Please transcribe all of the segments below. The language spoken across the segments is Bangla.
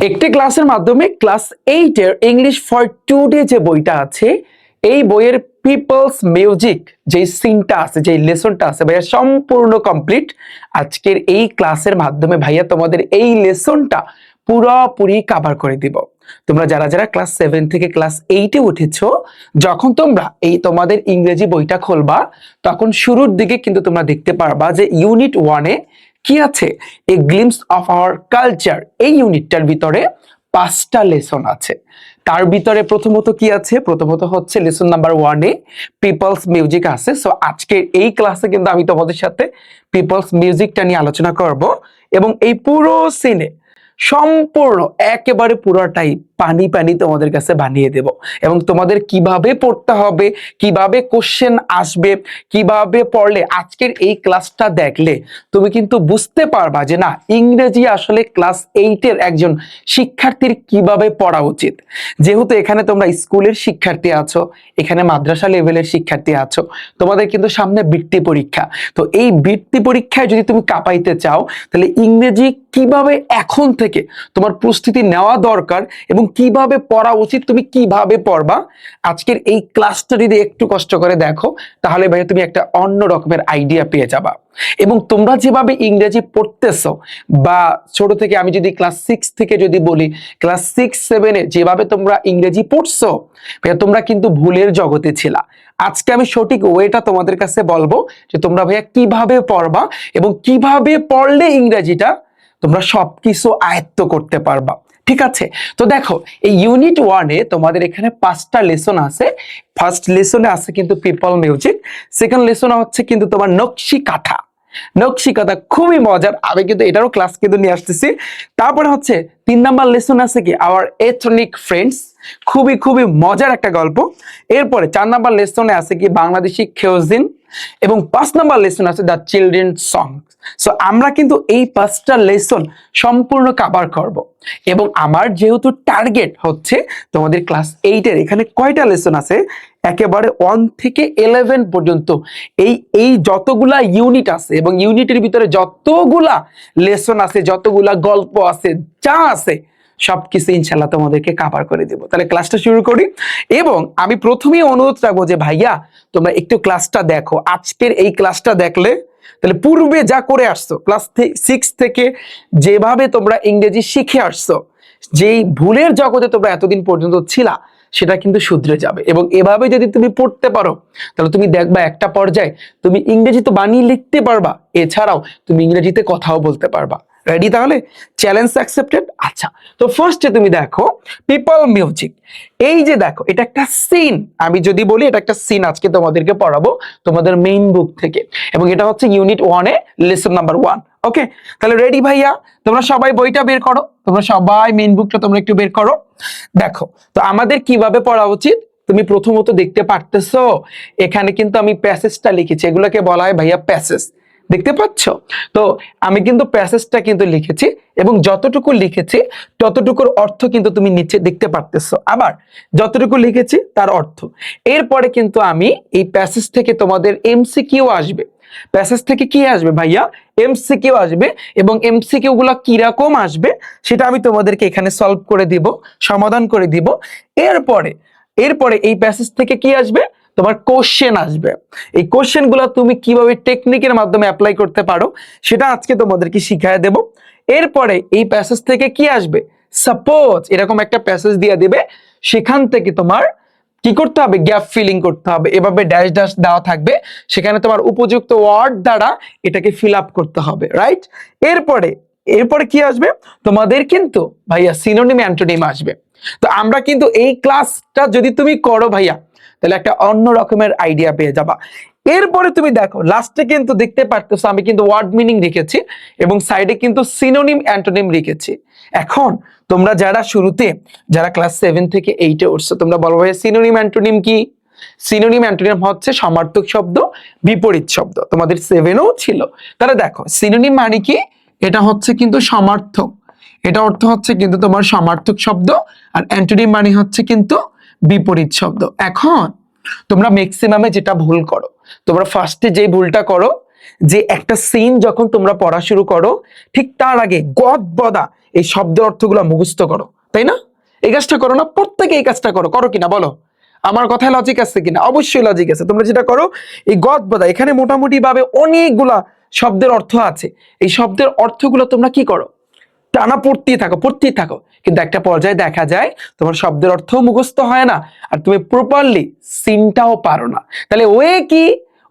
একটি ক্লাসের মাধ্যমে ক্লাস 8 এর ইংলিশ ফর টুডে যে বইটা আছে, এই বইয়ের পিপলস মিউজিক যে সিনটা আছে, যে লেসনটা আছে ভাইয়া সম্পূর্ণ কমপ্লিট। আজকের এই ক্লাসের মাধ্যমে ভাইয়া তোমাদের এই লেসনটা পুরোপুরি কভার করে দিব। তোমরা যারা যারা ক্লাস 7 থেকে ক্লাস 8 এ উঠেছো, যখন তোমরা এই তোমাদের ইংরেজি বইটা খুলবা, তখন শুরুর দিকে কিন্তু তোমরা দেখতে পারবা যে ইউনিট 1 এ কি আছে, এ গ্লিমস অফ আওয়ার কালচার। এই ইউনিটটার ভিতরে 5টা লেসন আছে। তার ভিতরে প্রথমত কি আছে, প্রথমত হচ্ছে লেসন নাম্বার 1 এ পিপলস মিউজিক আছে। সো আজকে এই ক্লাসে কিন্তু আমি তোমাদের সাথে পিপলস মিউজিকটা নিয়ে আলোচনা করব, এবং এই পুরো সিনে সম্পূর্ণ একেবারে পুরোটাই পানি পানি তোমাদের কাছে বানিয়ে দেব, এবং তোমাদের কিভাবে পড়তে হবে, কিভাবে কোশ্চেন আসবে, কিভাবে পড়লে আজকের এই ক্লাসটা দেখলে তুমি কিন্তু বুঝতে পারবা যে না, ইংরেজি আসলে ক্লাস 8 এর একজন শিক্ষার্থীর কিভাবে পড়া উচিত। যেহেতু এখানে তোমরা স্কুলের শিক্ষার্থী আছো, এখানে মাদ্রাসা লেভেলের শিক্ষার্থী আছো, তোমাদের কিন্তু সামনে বৃত্তি পরীক্ষা। তো এই বৃত্তি পরীক্ষায় যদি তুমি কাঁপাইতে চাও, তাহলে ইংরেজি কিভাবে এখন থেকে তোমার প্রস্তুতি নেওয়া দরকার এবং কিভাবে পড়া উচিত, তুমি কিভাবে পড়বা, আজকের এই ক্লাসটা যদি একটু কষ্ট করে দেখো, তাহলে ভাই তুমি একটা অন্য রকমের আইডিয়া পেয়ে যাবা। এবং তোমরা যেভাবে ইংরেজি পড়তেছো, বা ছোট থেকে আমি যদি ক্লাস 6 থেকে যদি বলি, ক্লাস 6-7 এ যেভাবে তোমরা ইংরেজি পড়ছো, ভাইয়া তোমরা কিন্তু ভুলের জগতে ছিলা। আজকে আমি সঠিক ওয়েটা তোমাদের কাছে বলবো যে তোমরা ভাইয়া কিভাবে পড়বা এবং কিভাবে পড়লে ইংরেজিটা তোমরা সবকিছু আয়ত্ত করতে পারবা। ঠিক আছে, তো দেখো এই ইউনিট 1 এ তোমাদের এখানে 5টা লেসন আছে। ফার্স্ট লেসনে আছে কিন্তু পিপল মিউজিক, সেকেন্ড লেসনে হচ্ছে কিন্তু তোমার নকশি কাঁথা। নকশি কাঁথা খুবই মজার, আমি কিন্তু এটারও ক্লাস কিন্তু নিয়ে আসতেছি। তারপরে হচ্ছে 3 নাম্বার লেসন আছে কি আওয়ার এথনিক ফ্রেন্ডস, খুবই খুবই মজার একটা গল্প। এরপরে 4 নাম্বার লেসনে আছে কি বাংলাদেশি খেউজিন, এবং 5 নাম্বার লেসন আছে দ্য চিলড্রেন সং। সো আমরা কিন্তু এই 5টা লেসন সম্পূর্ণ কভার করব, এবং আমার যেহেতু টার্গেট হচ্ছে তোমাদের ক্লাস 8 এর এখানে কয়টা লেসন আছে, একেবারে 1 থেকে 11 পর্যন্ত এই যতগুলা ইউনিট আছে, এবং ইউনিটের ভিতরে যতগুলা লেসন আছে, যতগুলা গল্প আছে, যা আছে সবকিছু ইনশাল্লাহ তোমাদেরকে কভার করে দেব। তাহলে ক্লাসটা শুরু করি, এবং আমি প্রথমেই অনুরোধ রাখবো যে ভাইয়া তোমরা একটু ক্লাসটা দেখো। আজকের এই ক্লাসটা দেখলে তাহলে পূর্বে যা করে আসছো, ক্লাস 6 থেকে যেভাবে তোমরা ইংরেজি শিখে আসছো, যেই ভুলের জগতে তোমরা এতদিন পর্যন্ত ছিলা, সেটা কিন্তু শুধরে যাবে। এবং এভাবে যদি তুমি পড়তে পারো, তাহলে তুমি দেখবা একটা পর্যায়ে তুমি ইংরেজি তো বানিয়ে লিখতে পারবা, এছাড়াও তুমি ইংরেজিতে কথাও বলতে পারবা। রেডি? তাহলে চ্যালেঞ্জ অ্যাকসেপ্টেড। আচ্ছা, তো ফার্স্টে তুমি দেখো পিপল মিউজিক। এই যে দেখো, এটা একটা সিন। আমি যদি বলি এটা একটা সিন আজকে তোমাদেরকে পড়াবো তোমাদের মেইন বুক থেকে, এবং এটা হচ্ছে ইউনিট 1 এ লেসন নাম্বার 1। ওকে, তাহলে রেডি ভাইয়া? তোমরা সবাই বইটা বের করো, তোমরা সবাই মেইন বুকটা তোমরা একটু বের করো। দেখো তো আমাদের কিভাবে পড়া উচিত, তুমি প্রথমত দেখতে পারতেছো এখানে কিন্তু আমি প্যাসেজটা লিখেছি, এগুলোকে বলা হয় ভাইয়া প্যাসেজ। দেখতে পাচ্ছ? তো আমি কিন্তু প্যাসেজটা কিন্তু লিখেছি, এবং যতটুকু লিখেছি ততটুকুর অর্থ কিন্তু তুমি নিচে দেখতে পারতেছো। আবার যতটুকু লিখেছি তার অর্থ। এরপরে কিন্তু আমি এই প্যাসেজ থেকে তোমাদের এমসিকিউ আসবে। প্যাসেজ থেকে কি আসবে ভাইয়া? এমসিকিউ আসবে, এবং এমসিকিউ গুলো কিরকম আসবে সেটা আমি তোমাদেরকে এখানে সলভ করে দিব, সমাধান করে দিব। এরপরে এরপরে এই প্যাসেজ থেকে কি আসবে? তোমার কোশ্চেন আসবে। এই কোশ্চেন গুলো তুমি কিভাবে টেকনিকের মাধ্যমে অ্যাপ্লাই করতে পারো সেটা আজকে তোমাদেরকে শিখিয়ে দেব। এরপরে এই প্যাসেজ থেকে কি আসবে? সাপোজ এরকম একটা প্যাসেজ দিয়ে দিবে, সেখান থেকে তোমার কি করতে হবে? গ্যাপ ফিলিং করতে হবে। এভাবে ড্যাশ ড্যাশ দেওয়া থাকবে, সেখানে তোমার উপযুক্ত ওয়ার্ড দ্বারা এটাকে ফিল আপ করতে হবে। রাইট? এরপরে এরপরে কি আসবে? তোমাদের কিন্তু ভাইয়া সিনোনিম অ্যান্টোনিম আসবে। তো আমরা কিন্তু এই ক্লাসটা যদি তুমি করো ভাইয়া, তাহলে একটা অন্য রকমের আইডিয়া পেয়ে যাবা। এরপরে তুমি দেখো লাস্টে কিন্তু দেখতে পারতেছো আমি কিন্তু ওয়ার্ড মিনিং লিখেছি, এবং সাইডে কিন্তু সিনোনিম অ্যান্টোনিম লিখেছি। এখন তোমরা যারা শুরুতে, যারা ক্লাস 7 থেকে 8 এ উঠছো, তোমরা বলবো ভাই সিনোনিম অ্যান্টোনিম কি? সিনোনিম অ্যান্টোনিম হচ্ছে সমার্থক শব্দ, বিপরীত শব্দ। তোমাদের 7এও ছিল। তাহলে দেখো সিনোনিম মানে কি? এটা হচ্ছে কিন্তু সমার্থক, এটা অর্থ হচ্ছে কিন্তু তোমার সমার্থক শব্দ, আর অ্যান্টোনিম মানে হচ্ছে কিন্তু বিপরীত শব্দ। এখন তোমরা ম্যাক্সিমামে যেটা ভুল করো, তোমরা ফার্স্টে যে ভুলটা করো, যে একটা সিন যখন তোমরা পড়া শুরু করো, ঠিক তার আগে গদ বদা এই শব্দের অর্থগুলো মুখস্থ করো, তাই না? এই কাজটা করো না? প্রত্যেকে এই কাজটা করো, করো কিনা বলো? আমার কথায় লজিক আছে কিনা? অবশ্যই লজিক আছে। তোমরা যেটা করো, এই গদবাদা এখানে মোটামুটি ভাবে অনেকগুলা শব্দের অর্থ আছে, এই শব্দের অর্থগুলো তোমরা কি করো, টানা পড়তেই থাকো, পড়তেই থাকো। কিন্তু একটা পর্যায়ে দেখা যায় তোমার শব্দের অর্থ মুখস্থ হয় না, আর তুমি প্রপারলি সিনটাও পারো না। তাহলে ওয়ে কি,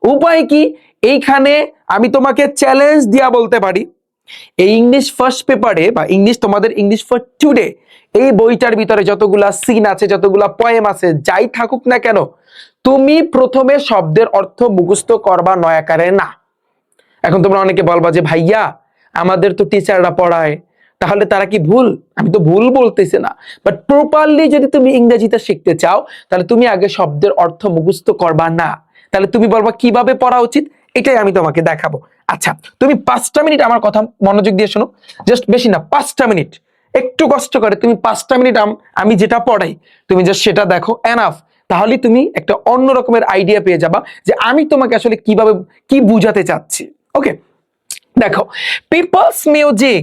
উপায় কি? এইখানে আমি তোমাকে চ্যালেঞ্জ দিয়া বলতে পারি, এই ইংলিশ ফার্স্ট পেপারে বা ইংলিশ তোমাদের ইংলিশ ফর টুডে এই বইটার ভিতরে যতগুলা সিন আছে, যতগুলা পয়েম আছে, যাই থাকুক না কেন, তুমি প্রথমে শব্দের অর্থ মুখস্থ করবা নয়াকারে না। এখন তোমরা অনেকে বলবা যে ভাইয়া আমাদের তো টিচাররা পড়ায়, তাহলে তারা কি ভুল? আমি তো ভুল বলতেছি না, বাট প্রপারলি যদি তুমি ইংরেজিতে শিখতে চাও তাহলে তুমি আগে শব্দের অর্থ মুখস্থ করবা না। তাহলে তুমি বলবা কিভাবে পড়া উচিত, এটাই আমি তোমাকে দেখাবো। আচ্ছা, তুমি 5টা মিনিট আমার কথা মনোযোগ দিয়ে শোনো, জাস্ট বেশি না, 5টা মিনিট একটু কষ্ট করে তুমি 5টা মিনিট আমি যেটা পড়াই তুমি জাস্ট সেটা দেখো, এনাফ। তাহলে তুমি একটা অন্য রকমের আইডিয়া পেয়ে যাবা যে আমি তোমাকে আসলে কিভাবে কি বুঝাতে চাচ্ছি। ওকে, দেখো, পিপলস মিউজিক,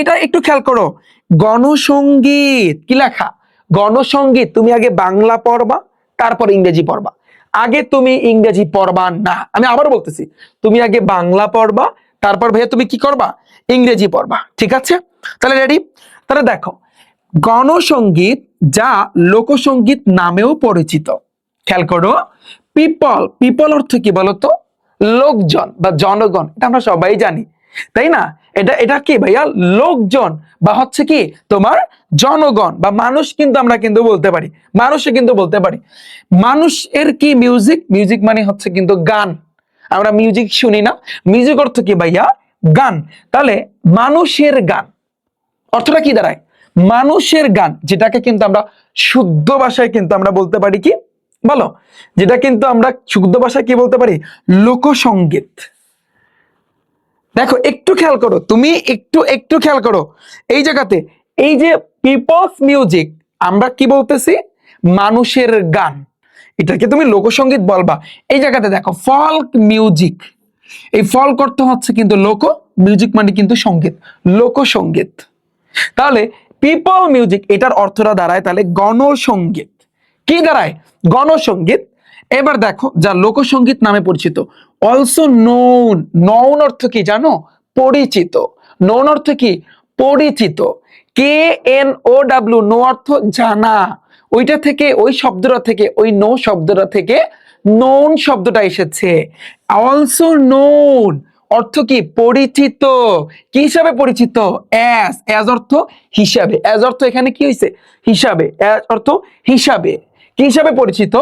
এটা একটু খেয়াল করো। গণসঙ্গীত কি লেখা? গণসঙ্গীত। তুমি আগে বাংলা পড়বা, তারপর ইংরেজি পড়বা। আগে তুমি ইংরেজি পড়বা না, আমি আবার বলতেছি, তুমি আগে বাংলা পড়বা, তারপর ভাইয়া তুমি কি করবা, ইংরেজি পড়বা। ঠিক আছে? তাহলে রেডি? তাহলে দেখো, গণসঙ্গীত যা লোকসঙ্গীত নামেও পরিচিত। খেয়াল করো, পিপল, পিপল অর্থ কি বলতো? লোকজন বা জনগণ, এটা আমরা সবাই জানি, তাই না? এটা এটা কি ভাইয়া? লোকজন বা হচ্ছে কি তোমার জনগণ বা মানুষ, কিন্তু আমরা কিন্তু বলতে পারি, মানুষে কিন্তু বলতে পারি। মানুষ এর কি মিউজিক, মিউজিক মানে হচ্ছে কিন্তু গান। আমরা মিউজিক শুনি না, মিউজিক অর্থ কি ভাইয়া? গান। তাহলে মানুষের গান অর্থটা কি দাঁড়ায়? মানুষের গান, যেটাকে কিন্তু আমরা শুদ্ধ ভাষায় কিন্তু আমরা বলতে পারি কি বলো, যেটা কিন্তু আমরা শুদ্ধ ভাষায় কি বলতে পারি? লোকসঙ্গীত। দেখো একটু খেয়াল করো, তুমি একটু একটু খেয়াল করো এই জায়গাতে, এই যে পিপলস মিউজিক, আমরা কি বলতেছি? মানুষের গান, এটাকে তুমি লোকসঙ্গীত বলবা। এই জায়গাতে দেখো ফল্ক মিউজিক, এই ফল্ক অর্থ হচ্ছে কিন্তু লোক, মিউজিক মানে কিন্তু সঙ্গীত, লোকসঙ্গীত। তাহলে পিপল মিউজিক এটার অর্থটা দাঁড়ায় তাহলে গণসঙ্গীত। কি দাঁড়ায়? গণসঙ্গীত। এবার দেখো, যা লোকসঙ্গীত নামে পরিচিত। অলসো নোন, নোন অর্থ কি জানো? পরিচিত। নোন অর্থ কি? পরিচিত। K N O W, know অর্থ জানা, ওইটা থেকে, ওই শব্দটা থেকে, ওই নো শব্দটা থেকে নোন শব্দটা এসেছে। অলসো নোন অর্থ কি? পরিচিত। কি হিসাবে পরিচিত? অ্যাজ, অ্যাজ অর্থ হিসাবে, অ্যাজ অর্থ এখানে কি হয়েছে? হিসাবে, অ্যাজ অর্থ হিসাবে। কি হিসাবে পরিচিত?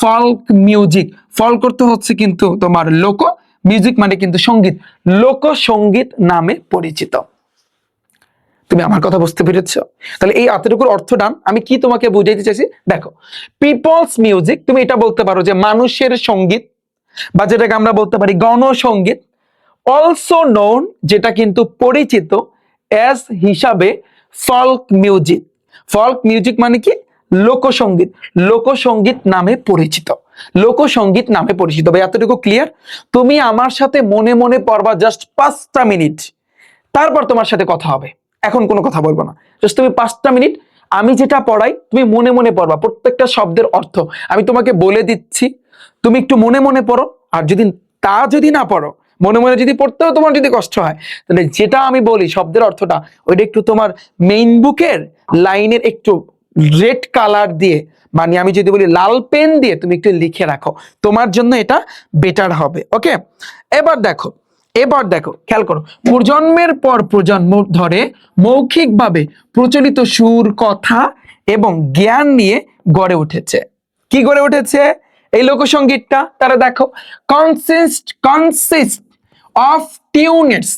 Flock music. ফল্ক অর্থ হচ্ছে কিন্তু তোমার লোক, মিউজিক মানে কিন্তু সঙ্গীত, লোকসঙ্গীত নামে পরিচিত। তুমি আমার কথা বুঝতে পেরেছো? তাহলে এই এতটুকুর অর্থটা আমি কি তোমাকে বুঝাইতে চাইছি দেখো, পিপলস মিউজিক, তুমি এটা বলতে পারো যে মানুষের সঙ্গীত, বা যেটাকে আমরা বলতে পারি গণসঙ্গীত। অলসো নোন, যেটা কিন্তু পরিচিত অ্যাজ হিসাবে ফল্ক মিউজিক। ফল্ক মিউজিক মানে কি? লোকসঙ্গীত, লোকসঙ্গীত নামে পরিচিত, লোকসঙ্গীত নামে পরিচিত। ভাই এতটুকু ক্লিয়ার? তুমি আমার সাথে মনে মনে পড়বা জাস্ট 5টা মিনিট, তারপর তোমার সাথে কথা হবে। এখন কোনো কথা বলবো না, জাস্ট তুমি 5টা মিনিট আমি যেটা পড়াই তুমি মনে মনে পড়বা, প্রত্যেকটা শব্দের অর্থ আমি তোমাকে বলে দিচ্ছি, তুমি একটু মনে মনে পড়ো। আর যদি না পড়ো, মনে মনে যদি পড়তেও তোমার যদি কষ্ট হয়, তাহলে যেটা আমি বলি শব্দের অর্থটা, ওইটা একটু তোমার মেইন বুকের লাইনের একটু রেড কালার দিয়ে, মানে আমি যদি বলি লাল পেন দিয়ে তুমি একটু লিখে রাখো, তোমার জন্য এটা বেটার হবে। ওকে, এবার দেখো, এবার দেখো খেয়াল করো, প্রজন্মের পর প্রজন্ম ধরে মৌখিকভাবে প্রচলিত সুর, কথা এবং জ্ঞান নিয়ে গড়ে উঠেছে। কি গড়ে উঠেছে এই লোকসঙ্গীতটা? তারা দেখো, কনসিস্ট অফ টিউনস,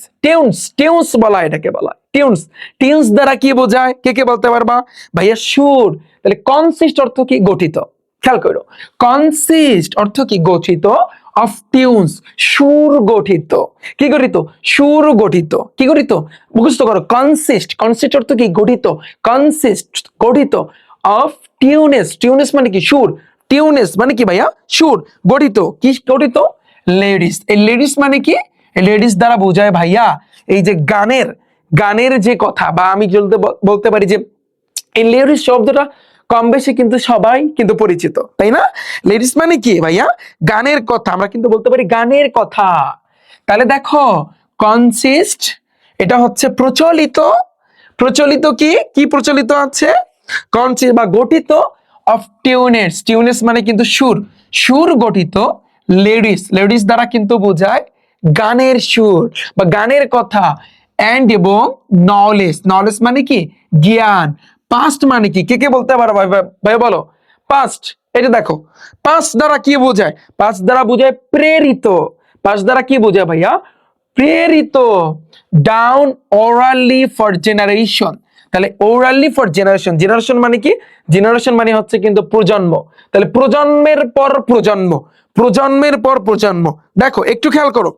টিউনস বলা, এটাকে বলা টিউনস। টিউনস দ্বারা কি বোঝায়? কে কে বলতে পারবা ভাইয়া? সুর। তাহলে কনসিস্ট অর্থ কি? গঠিত। খেয়াল করো, কনসিস্ট অর্থ কি? গঠিত, অফ টিউনস সুর গঠিত। কি গঠিত? সুর গঠিত। কি গঠিত? মুখস্থ করো, কনসিস্ট, কনসিস্ট অর্থ কি? গঠিত, কনসিস্ট গঠিত, অফ টিউনেস, টিউনেস মানে কি? সুর, টিউনেস মানে কি ভাইয়া? সুর গঠিত। কি গঠিত? লেডিস। এই লেডিস মানে কি? লেডিস দ্বারা বোঝায় ভাইয়া এই যে গানের, গানের যে কথা, বা আমি বলতে পারি যে এই লিরিক্স শব্দটা কম বেশি কিন্তু সবাই কিন্তু পরিচিত, তাই না? লিরিক্স মানে কি ভাইয়া? গানের কথা, আমরা কিন্তু বলতে পারি গানের কথা। তাহলে দেখো কনসিস্ট, এটা হচ্ছে প্রচলিত। প্রচলিত কি কি প্রচলিত আছে? কনসিস্ট বা গঠিত অফ টিউনেস, টিউনেস মানে কিন্তু সুর, সুর গঠিত লিরিক্স, লিরিক্স দ্বারা কিন্তু বোঝায় গানের সুর বা গানের কথা। অ্যান্ড এবং নলেজ, নলেজ মানে কি? জ্ঞান। পাস্ট মানে কি? কে কে বলতে পারো ভাই বলো পাস্ট। এটা দেখো পাস্ট দ্বারা কি বোঝায়? পাস্ট দ্বারা বোঝায় প্রেরিত। পাস্ট দ্বারা কি বোঝায় ভাইয়া? প্রেরিত। ডাউন ওরালি ফর জেনারেশন, তাহলে ওরালি ফর জেনারেশন, জেনারেশন মানে কি? জেনারেশন মানে হচ্ছে কিন্তু প্রজন্ম, তাহলে প্রজন্মের পর প্রজন্ম, প্রজন্মের পর প্রজন্ম। দেখো একটু খেয়াল করো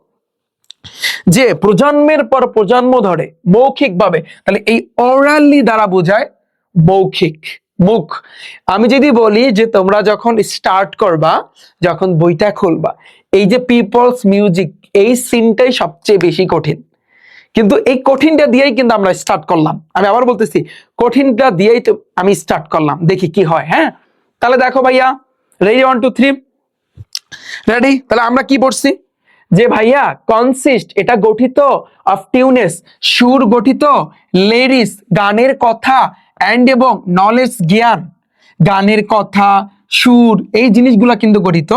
যে প্রজন্মের পর প্রজন্ম ধরে মৌখিক ভাবে, তাহলে এই ওরালি দ্বারা বোঝায় মৌখিক, মুখ। আমি যদি বলি যে তোমরা যখন স্টার্ট করবা, যখন বইটা খুলবা, এই যে পিপলস মিউজিক, এই সিনটাই সবচেয়ে বেশি কঠিন, কিন্তু এই কঠিনটা দিয়েই কিন্তু আমরা স্টার্ট করলাম। আমি আবার বলতেছি, কঠিনটা দিয়েই তো আমি স্টার্ট করলাম, দেখি কি হয়। হ্যাঁ, তাহলে দেখো ভাইয়া, রেডি 1 2 3 রেডি? তাহলে আমরা কি পড়ছি যে ভাইয়া কনসিস্ট এটা গঠিত অফ টিউনেস, সুর গঠিত, লিরিক্স গানের কথা, অ্যান্ড এবং নলেজ জ্ঞান, গানের কথা সুর এই জিনিসগুলা কিন্তু গঠিত,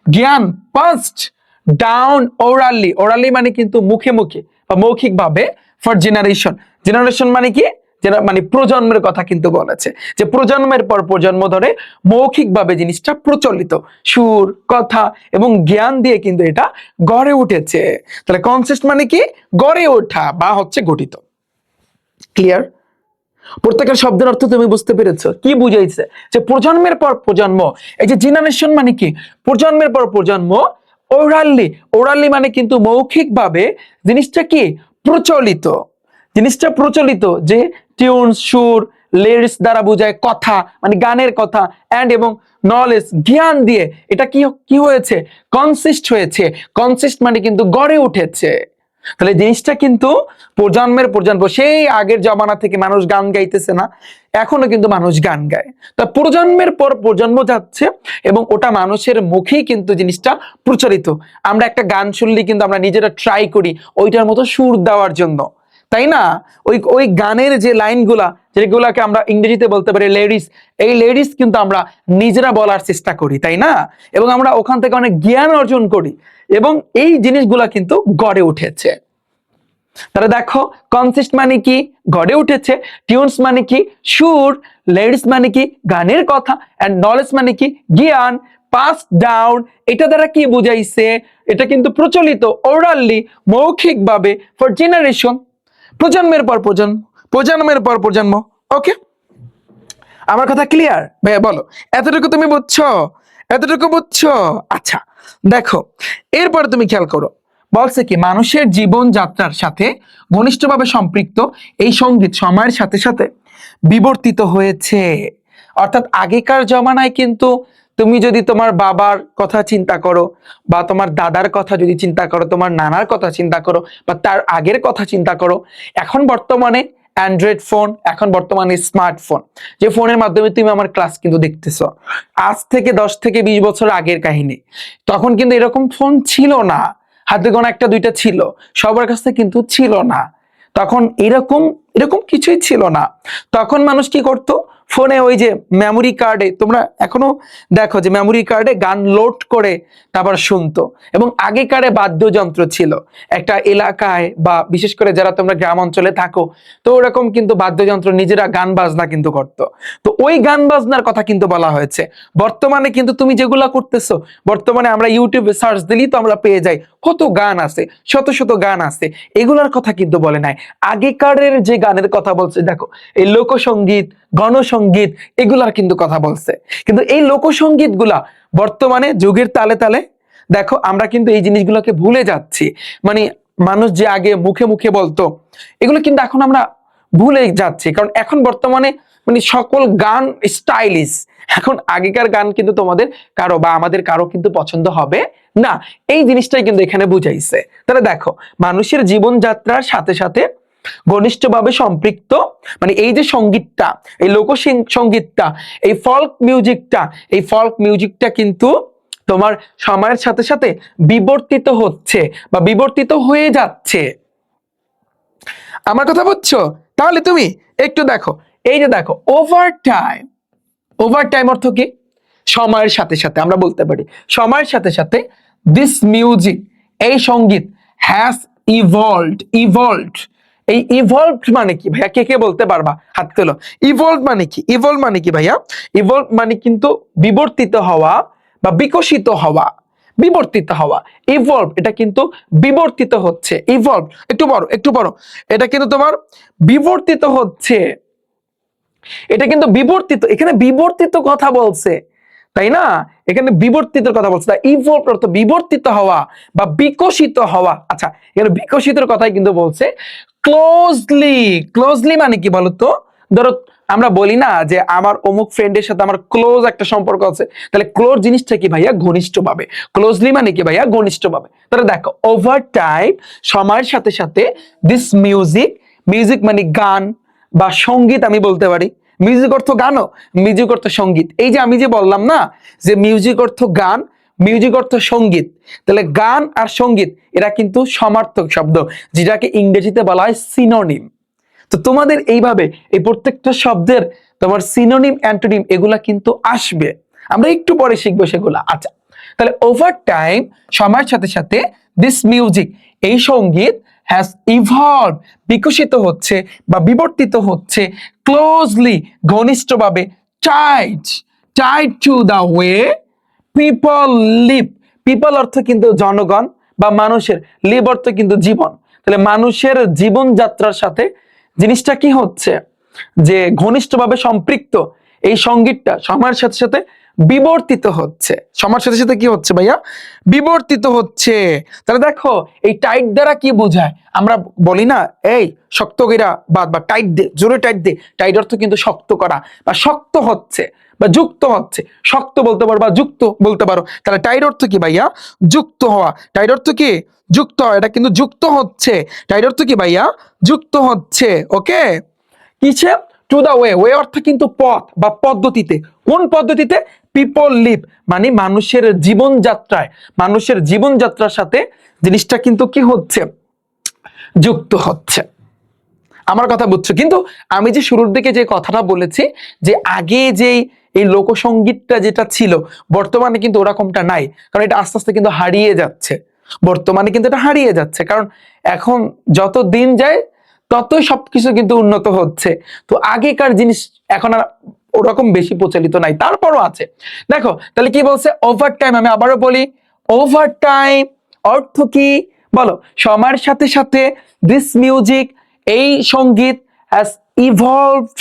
জ্ঞান ফার্স্ট ডাউন ওরালি, ওরালি মানে কিন্তু মুখে মুখে বা মৌখিক ভাবে, ফর জেনারেশন, জেনারেশন মানে কি? মানে প্রজন্মের কথা কিন্তু বলেছে, যে প্রজন্মের পর প্রজন্ম ধরে মৌখিকভাবে জিনিসটা প্রচলিত, সুর কথা এবং জ্ঞান দিয়ে কিন্তু এটা গড়ে উঠেছে। তাহলে কনসিস্ট মানে কি? গড়ে ওঠা বা হচ্ছে গঠিত। ক্লিয়ার? প্রত্যেকের শব্দের অর্থ তুমি বুঝতে পেরেছো? কি বুঝাইছে যে প্রজন্মের পর প্রজন্ম, এই যে জেনারেশন মানে কি? প্রজন্মের পর প্রজন্ম। ওরালি, ওরালি মানে কিন্তু মৌখিকভাবে জিনিসটা কি? প্রচলিত, জিনিসটা প্রচলিত, যে টিউন সুর লিরিক্স দ্বারা বোঝায় কথা মানে গানের কথা, অ্যান্ড এবং নলেজ জ্ঞান দিয়ে এটা কি কি হয়েছে? কনসিস্ট হয়েছে। কনসিস্ট মানে কিন্তু গড়ে উঠেছে। তাহলে জিনিসটা কিন্তু প্রজন্মের প্রজন্ম, সেই আগের জমানা থেকে মানুষ গান গাইতেছে না, এখনো কিন্তু মানুষ গান গায়। তা প্রজন্মের পর প্রজন্ম যাচ্ছে এবং ওটা মানুষের মুখেই কিন্তু জিনিসটা প্রচলিত। আমরা একটা গান শুনলে কিন্তু আমরা নিজেরা ট্রাই করি ওইটার মতো সুর দেওয়ার জন্য, তাই না? ওই ওই গানের যে লাইনগুলা, যেগুলাকে আমরা ইংরেজিতে বলতে পারি লিরিক্স, এই লিরিক্স কিন্তু আমরা নিজেরা বলার চেষ্টা করি, তাই না? এবং আমরা ওখান থেকে অনেক জ্ঞান অর্জন করি, এবং এই জিনিসগুলা কিন্তু গড়ে উঠেছে। তাহলে দেখো কনসিস্ট মানে কি? গড়ে উঠেছে। টিউনস মানে কি? সুর। লিরিক্স মানে কি? গানের কথা। এন্ড নলেজ মানে কি? জ্ঞান। পাস ডাউন, এটা দ্বারা কি বুঝাইছে? এটা কিন্তু প্রচলিত ওরালি মৌখিক ভাবে, ফর জেনারেশন প্রজন্মের পর প্রজন্ম, প্রজন্মের পর প্রজন্ম। ওকে, আমার কথা ক্লিয়ার ভাইয়া? বলো এতটুকু তুমি বুঝছো? এতটুকু বুঝছো? আচ্ছা দেখো, এরপর তুমি খেয়াল করো, বলছে কি মানুষের জীবন যাত্রার সাথে ঘনিষ্ঠভাবে সম্পৃক্ত এই সঙ্গীত সময়ের সাথে সাথে বিবর্তিত হয়েছে। অর্থাৎ আগেকার জমানায় কিন্তু তুমি যদি তোমার বাবার কথা চিন্তা করো, বা তোমার দাদার কথা যদি চিন্তা করো, তোমার নানার কথা চিন্তা করো, বা তার আগের কথা চিন্তা করো, এখন বর্তমানে অ্যান্ড্রয়েড ফোন, এখন বর্তমানে স্মার্টফোন, যে ফোনের মাধ্যমে তুমি আমার ক্লাস কিন্তু দেখতেছো। আজ থেকে 10 থেকে 20 বছর আগের কাহিনী, তখন কিন্তু এরকম ফোন ছিল না, হাতে গোনা একটা দুইটা ছিল, সবার কাছে কিন্তু ছিল না। তখন এরকম এরকম কিছুই ছিল না। তখন মানুষ কি করতো? ফোনে ওই যে মেমোরি কার্ডে, তোমরা এখনো দেখো যে মেমোরি কার্ডে গান লোড করে তারপর শুনতো। এবং আগেকারে বাদ্যযন্ত্র ছিল, একটা এলাকায় বা বিশেষ করে যারা তোমরা গ্রাম অঞ্চলে থাকো, তো ওরকম কিন্তু বাদ্যযন্ত্র নিজেরা গান বাজনা কিন্তু করতো। তো ওই গান বাজনার কথা কিন্তু বলা হয়েছে। বর্তমানে কিন্তু তুমি যেগুলা করতেছো, বর্তমানে আমরা ইউটিউবে সার্চ দিলেই তো আমরা পেয়ে যাই, কত গান আছে, শত শত গান আছে, এগুলার কথা কিন্তু বলে নাই। আগেকারের যে গানের কথা বলছে, দেখো এই লোকসঙ্গীত, গণসঙ্গীত, এগুলার কিন্তু কথা বলছে। কিন্তু এই লোকসঙ্গীত গুলা বর্তমানে যুগের তালে তালে দেখো আমরা কিন্তু এই জিনিসগুলোকে ভুলে যাচ্ছি। মানে মানুষ যে আগে মুখে মুখে বলতো, এগুলো কিন্তু এখন আমরা ভুলে যাচ্ছি, কারণ এখন বর্তমানে মানে সকল গান স্টাইলিশ। এখন আগেকার গান কিন্তু তোমাদের কারো বা আমাদের কারো কিন্তু পছন্দ হবে না, এই জিনিসটাই কিন্তু এখানে বুঝাইছে। তাহলে দেখো মানুষের জীবনযাত্রার সাথে সাথে ঘনিষ্ঠভাবে সম্পৃক্ত, মানে এই যে সঙ্গীতটা, এই লোক সঙ্গীতটা, এই ফল্ক মিউজিকটা কিন্তু তোমার সময়ের সাথে সাথে বিবর্তিত হচ্ছে বা বিবর্তিত হয়ে যাচ্ছে। আমার কথা বুঝছো? তাহলে তুমি একটু দেখো, এই যে দেখো ওভার টাইম অর্থ কি? সময়ের সাথে সাথে, আমরা বলতে পারি সময়ের সাথে সাথে দিস মিউজিক, এই সঙ্গীত হ্যাজ ইভলভড। এই ইভলভড মানে কি ভাইয়া? কে কে বলতে পারবা? হাত তোলো। ইভলভ মানে কি? ইভলভ মানে কি ভাইয়া? ইভলভ মানে কিন্তু বিবর্তিত হওয়া বা বিকশিত হওয়া, বিবর্তিত হওয়া। ইভলভ, এটা কিন্তু বিবর্তিত হচ্ছে। ইভলভ, একটু বড়, এটা কিন্তু তোমার বিবর্তিত হচ্ছে, এটা কিন্তু বিবর্তিত, এখানে বিবর্তিত কথা বলছে, তাই না? এখানে বিবর্তিত কথা বলছে, ইভলভ অর্থ বিবর্তিত হওয়া বা বিকশিত হওয়া। আচ্ছা, এখানে বিকশিতের কথাই কিন্তু বলছে। ক্লোজলি মানে কি বলতো? ধরো আমরা বলি না যে আমার অমুক ফ্রেন্ডের সাথে আমার ক্লোজ একটা সম্পর্ক আছে, তাহলে ক্লোজ জিনিসটা কি ভাইয়া? ঘনিষ্ঠভাবে। ক্লোজলি মানে কি ভাইয়া? ঘনিষ্ঠভাবে। তাহলে দেখো, ওভার টাইম, সময়ের সাথে সাথে, দিস মিউজিক মানে গান বা সঙ্গীত, আমি বলতে পারি। মিউজিক অর্থ গানও, মিউজিক অর্থ সঙ্গীত। এই যে আমি যে বললাম না যে মিউজিক অর্থ গান, মিউজিক অর্থ সঙ্গীত, তাহলে গান আর সঙ্গীত এরা কিন্তু সমার্থক শব্দ, যেটাকে ইংরেজিতে বলা হয় সিনোনিম। তো তোমাদের এইভাবে এই প্রত্যেকটা শব্দের তোমার সিনোনিম, অ্যান্টোনিম এগুলা কিন্তু আসবে, আমরা একটু পরে শিখবো সেগুলা। আচ্ছা, তাহলে ওভার টাইম, সময়ের সাথে সাথে, দিস মিউজিক, এই সঙ্গীত হ্যাজ ইভলভ, বিকশিত হচ্ছে বা বিবর্তিত হচ্ছে, ক্লোজলি, ঘনিষ্ঠভাবে, tied to the way people leave. People অর্থ কিন্তু জনগণ বা মানুষের, লিভ অর্থ কিন্তু জীবন। তাহলে মানুষের জীবনযাত্রার সাথে জিনিসটা কি হচ্ছে? যে ঘনিষ্ঠভাবে সম্পৃক্ত এই সঙ্গীতটা সময়ের সাথে সাথে বিবর্তিত হচ্ছে। সময়ের সাথে সাথে কি হচ্ছে ভাইয়া? বিবর্তিত হচ্ছে। তাহলে দেখো, এই টাইট দ্বারা কি বোঝায়? আমরা বলি না, এই শক্ত কইরা বা টাইট দে, জোরে টাইট দে। টাইট অর্থ কিন্তু শক্ত করা বা শক্ত হচ্ছে বা যুক্ত হচ্ছে। শক্ত বলতে পারো বা যুক্ত বলতে পারো। তাহলে টাইট অর্থ কি ভাইয়া? যুক্ত হওয়া। টাইট অর্থ কি? যুক্ত হওয়া। এটা কিন্তু যুক্ত হচ্ছে। টাইট অর্থ কি ভাইয়া? যুক্ত হচ্ছে। ওকে, কিসে? টু দা ওয়ে অর্থ কিন্তু পথ বা পদ্ধতিতে। কোন পদ্ধতিতে? পিপল লিভ মানে মানুষের জীবনযাত্রায়, মানুষের জীবনযাত্রার সাথে জিনিসটা কিন্তু কি হচ্ছে? যুক্ত হচ্ছে। আমার কথা বুঝছো? কিন্তু আমি যে শুরুর দিকে যে কথাটা বলেছি যে আগে যেই এই লোকসঙ্গীতটা যেটা ছিল, বর্তমানে কিন্তু ওরকমটা নাই, কারণ এটা আস্তে আস্তে কিন্তু হারিয়ে যাচ্ছে। বর্তমানে কিন্তু এটা হারিয়ে যাচ্ছে, কারণ এখন যত দিন যায় ততই সবকিছু কিন্তু উন্নত হচ্ছে। তো আগেকার জিনিস এখন আর ওরকম বেশি প্রচলিত নাই, তারপরও আছে। দেখো তাহলে কি বলছে? ওভার টাইম, আমি আবারও বলি, ওভার টাইম অর্থ কি বলো? সময়ের সাথে সাথে দিস মিউজিক, এই সঙ্গীত, হ্যাজ ইভলভড,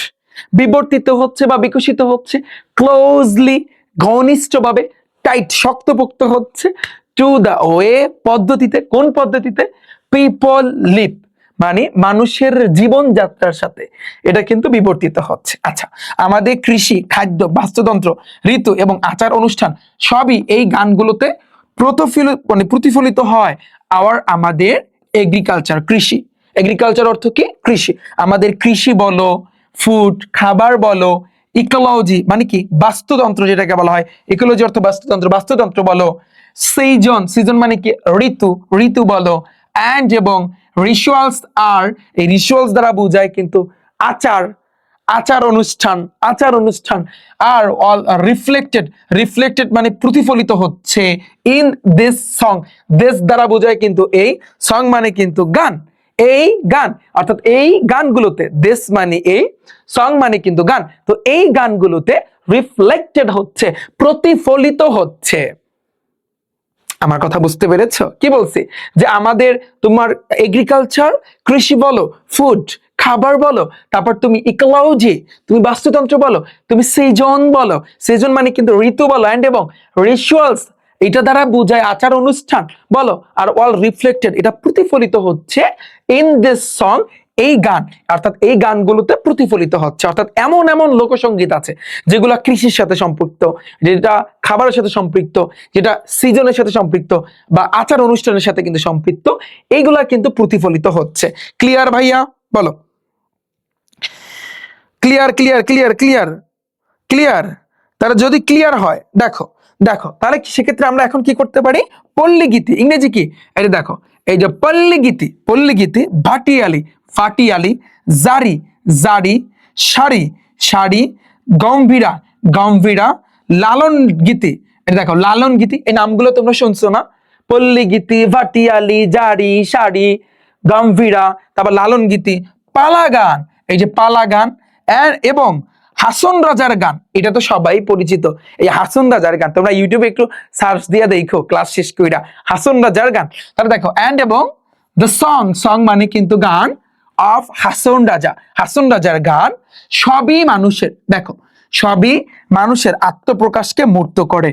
বিবর্তিত হচ্ছে বা বিকশিত হচ্ছে, ক্লোজলি, ঘনিষ্ঠভাবে, টাইট, শক্তপোক্ত হচ্ছে, টু দা ওয়ে, পদ্ধতিতে। কোন পদ্ধতিতে? পিপল লিভ মানে মানুষের জীবনযাত্রার সাথে এটা কিন্তু বিবর্তিত হচ্ছে। আচ্ছা, আমাদের কৃষি, খাদ্য, বাস্তুতন্ত্র, ঋতু এবং আচার অনুষ্ঠান সবই এই গানগুলোতে প্রতিফলিত হয়। আমাদের এগ্রিকালচার, কৃষি। এগ্রিকালচার অর্থ কি? কৃষি। আমাদের কৃষি বলো, ফুড, খাবার বলো, ইকোলজি মানে কি? বাস্তুতন্ত্র যেটাকে বলা হয়, ইকোলজি অর্থ বাস্তুতন্ত্র, বাস্তুতন্ত্র বলো, সিজন মানে কি? ঋতু বলো, অ্যান্ড এবং রিচুয়ালস আর, এই রিচুয়ালস দ্বারা বোঝায় কিন্তু আচার, আচার অনুষ্ঠান আর অল রিফ্লেক্টেড মানে প্রতিফলিত হচ্ছে ইন দিস সং। দিস দ্বারা বোঝায় কিন্তু এই, সং মানে কিন্তু গান, এই গান, অর্থাৎ এই গানগুলোতে, দিস মানে এই, সং মানে কিন্তু গান। তো এই গানগুলোতে রিফ্লেক্টেড হচ্ছে, প্রতিফলিত হচ্ছে। আমার কথা বুঝতে পেরেছো? কি বলছি? যে আমাদের তোমার এগ্রিকালচার, কৃষি বলো, ফুড, খাবার বলো, তারপর তুমি ইকোলজি, তুমি বাস্তুতন্ত্র বলো, তুমি সিজন বলো, সিজন মানে কিন্তু ঋতু বলো, এন্ড এবং রিচুয়ালস, এটা দ্বারা বোঝায় আচার অনুষ্ঠান বলো, আর অল রিফ্লেক্টেড, এটা প্রতিফলিত হচ্ছে ইন দিস সং, এই গান, অর্থাৎ এই গানগুলোতে প্রতিফলিত হচ্ছে। অর্থাৎ এমন এমন লোকসঙ্গীত আছে যেগুলো কৃষির সাথে সম্পৃক্ত, যেটা খাবারের সাথে সম্পৃক্ত, যেটা সিজনের সাথে সম্পৃক্ত বা আচার অনুষ্ঠানের সাথে কিন্তু সম্পৃক্ত, এইগুলা কিন্তু প্রতিফলিত হচ্ছে। ক্লিয়ার ভাইয়া? বলো। Clear clear clear clear clear. তাহলে যদি ক্লিয়ার হয়, দেখো দেখো তাহলে সেক্ষেত্রে আমরা এখন কি করতে পারি, পল্লীগীতি ইংরেজি কি, এই যে দেখো, এই যে পল্লীগীতি, পল্লীগীতি, ভাটিয়ালি ফাটিয়ালি, জারি জারি, শাড়ি শাড়ি, গম্ভীরা গম্ভীরা, লালন গীতি, এটা দেখো লালন গীতি, এই নামগুলো তোমরা শুনছো না, পল্লীগীতি, ভাটিয়ালি, জারি শাড়ি, গম্ভীরা, তারপর লালন গীতি, পালা গান, এই যে পালা গান, এবং হাসন রাজার গান, এটা তো সবাই পরিচিত। এই হাসন রাজার গান তোমরা ইউটিউবে একটু সার্চ দিয়ে দেখো ক্লাস শেষ কইরা, হাসন রাজার গান। তাহলে দেখো এন্ড এবং দ্য সং, সং মানে কিন্তু গান, অফ হাসন রাজা, হাসন রাজার গান, সবই মানুষের, দেখো সবই মানুষের আত্মপ্রকাশকে মূর্ত করে।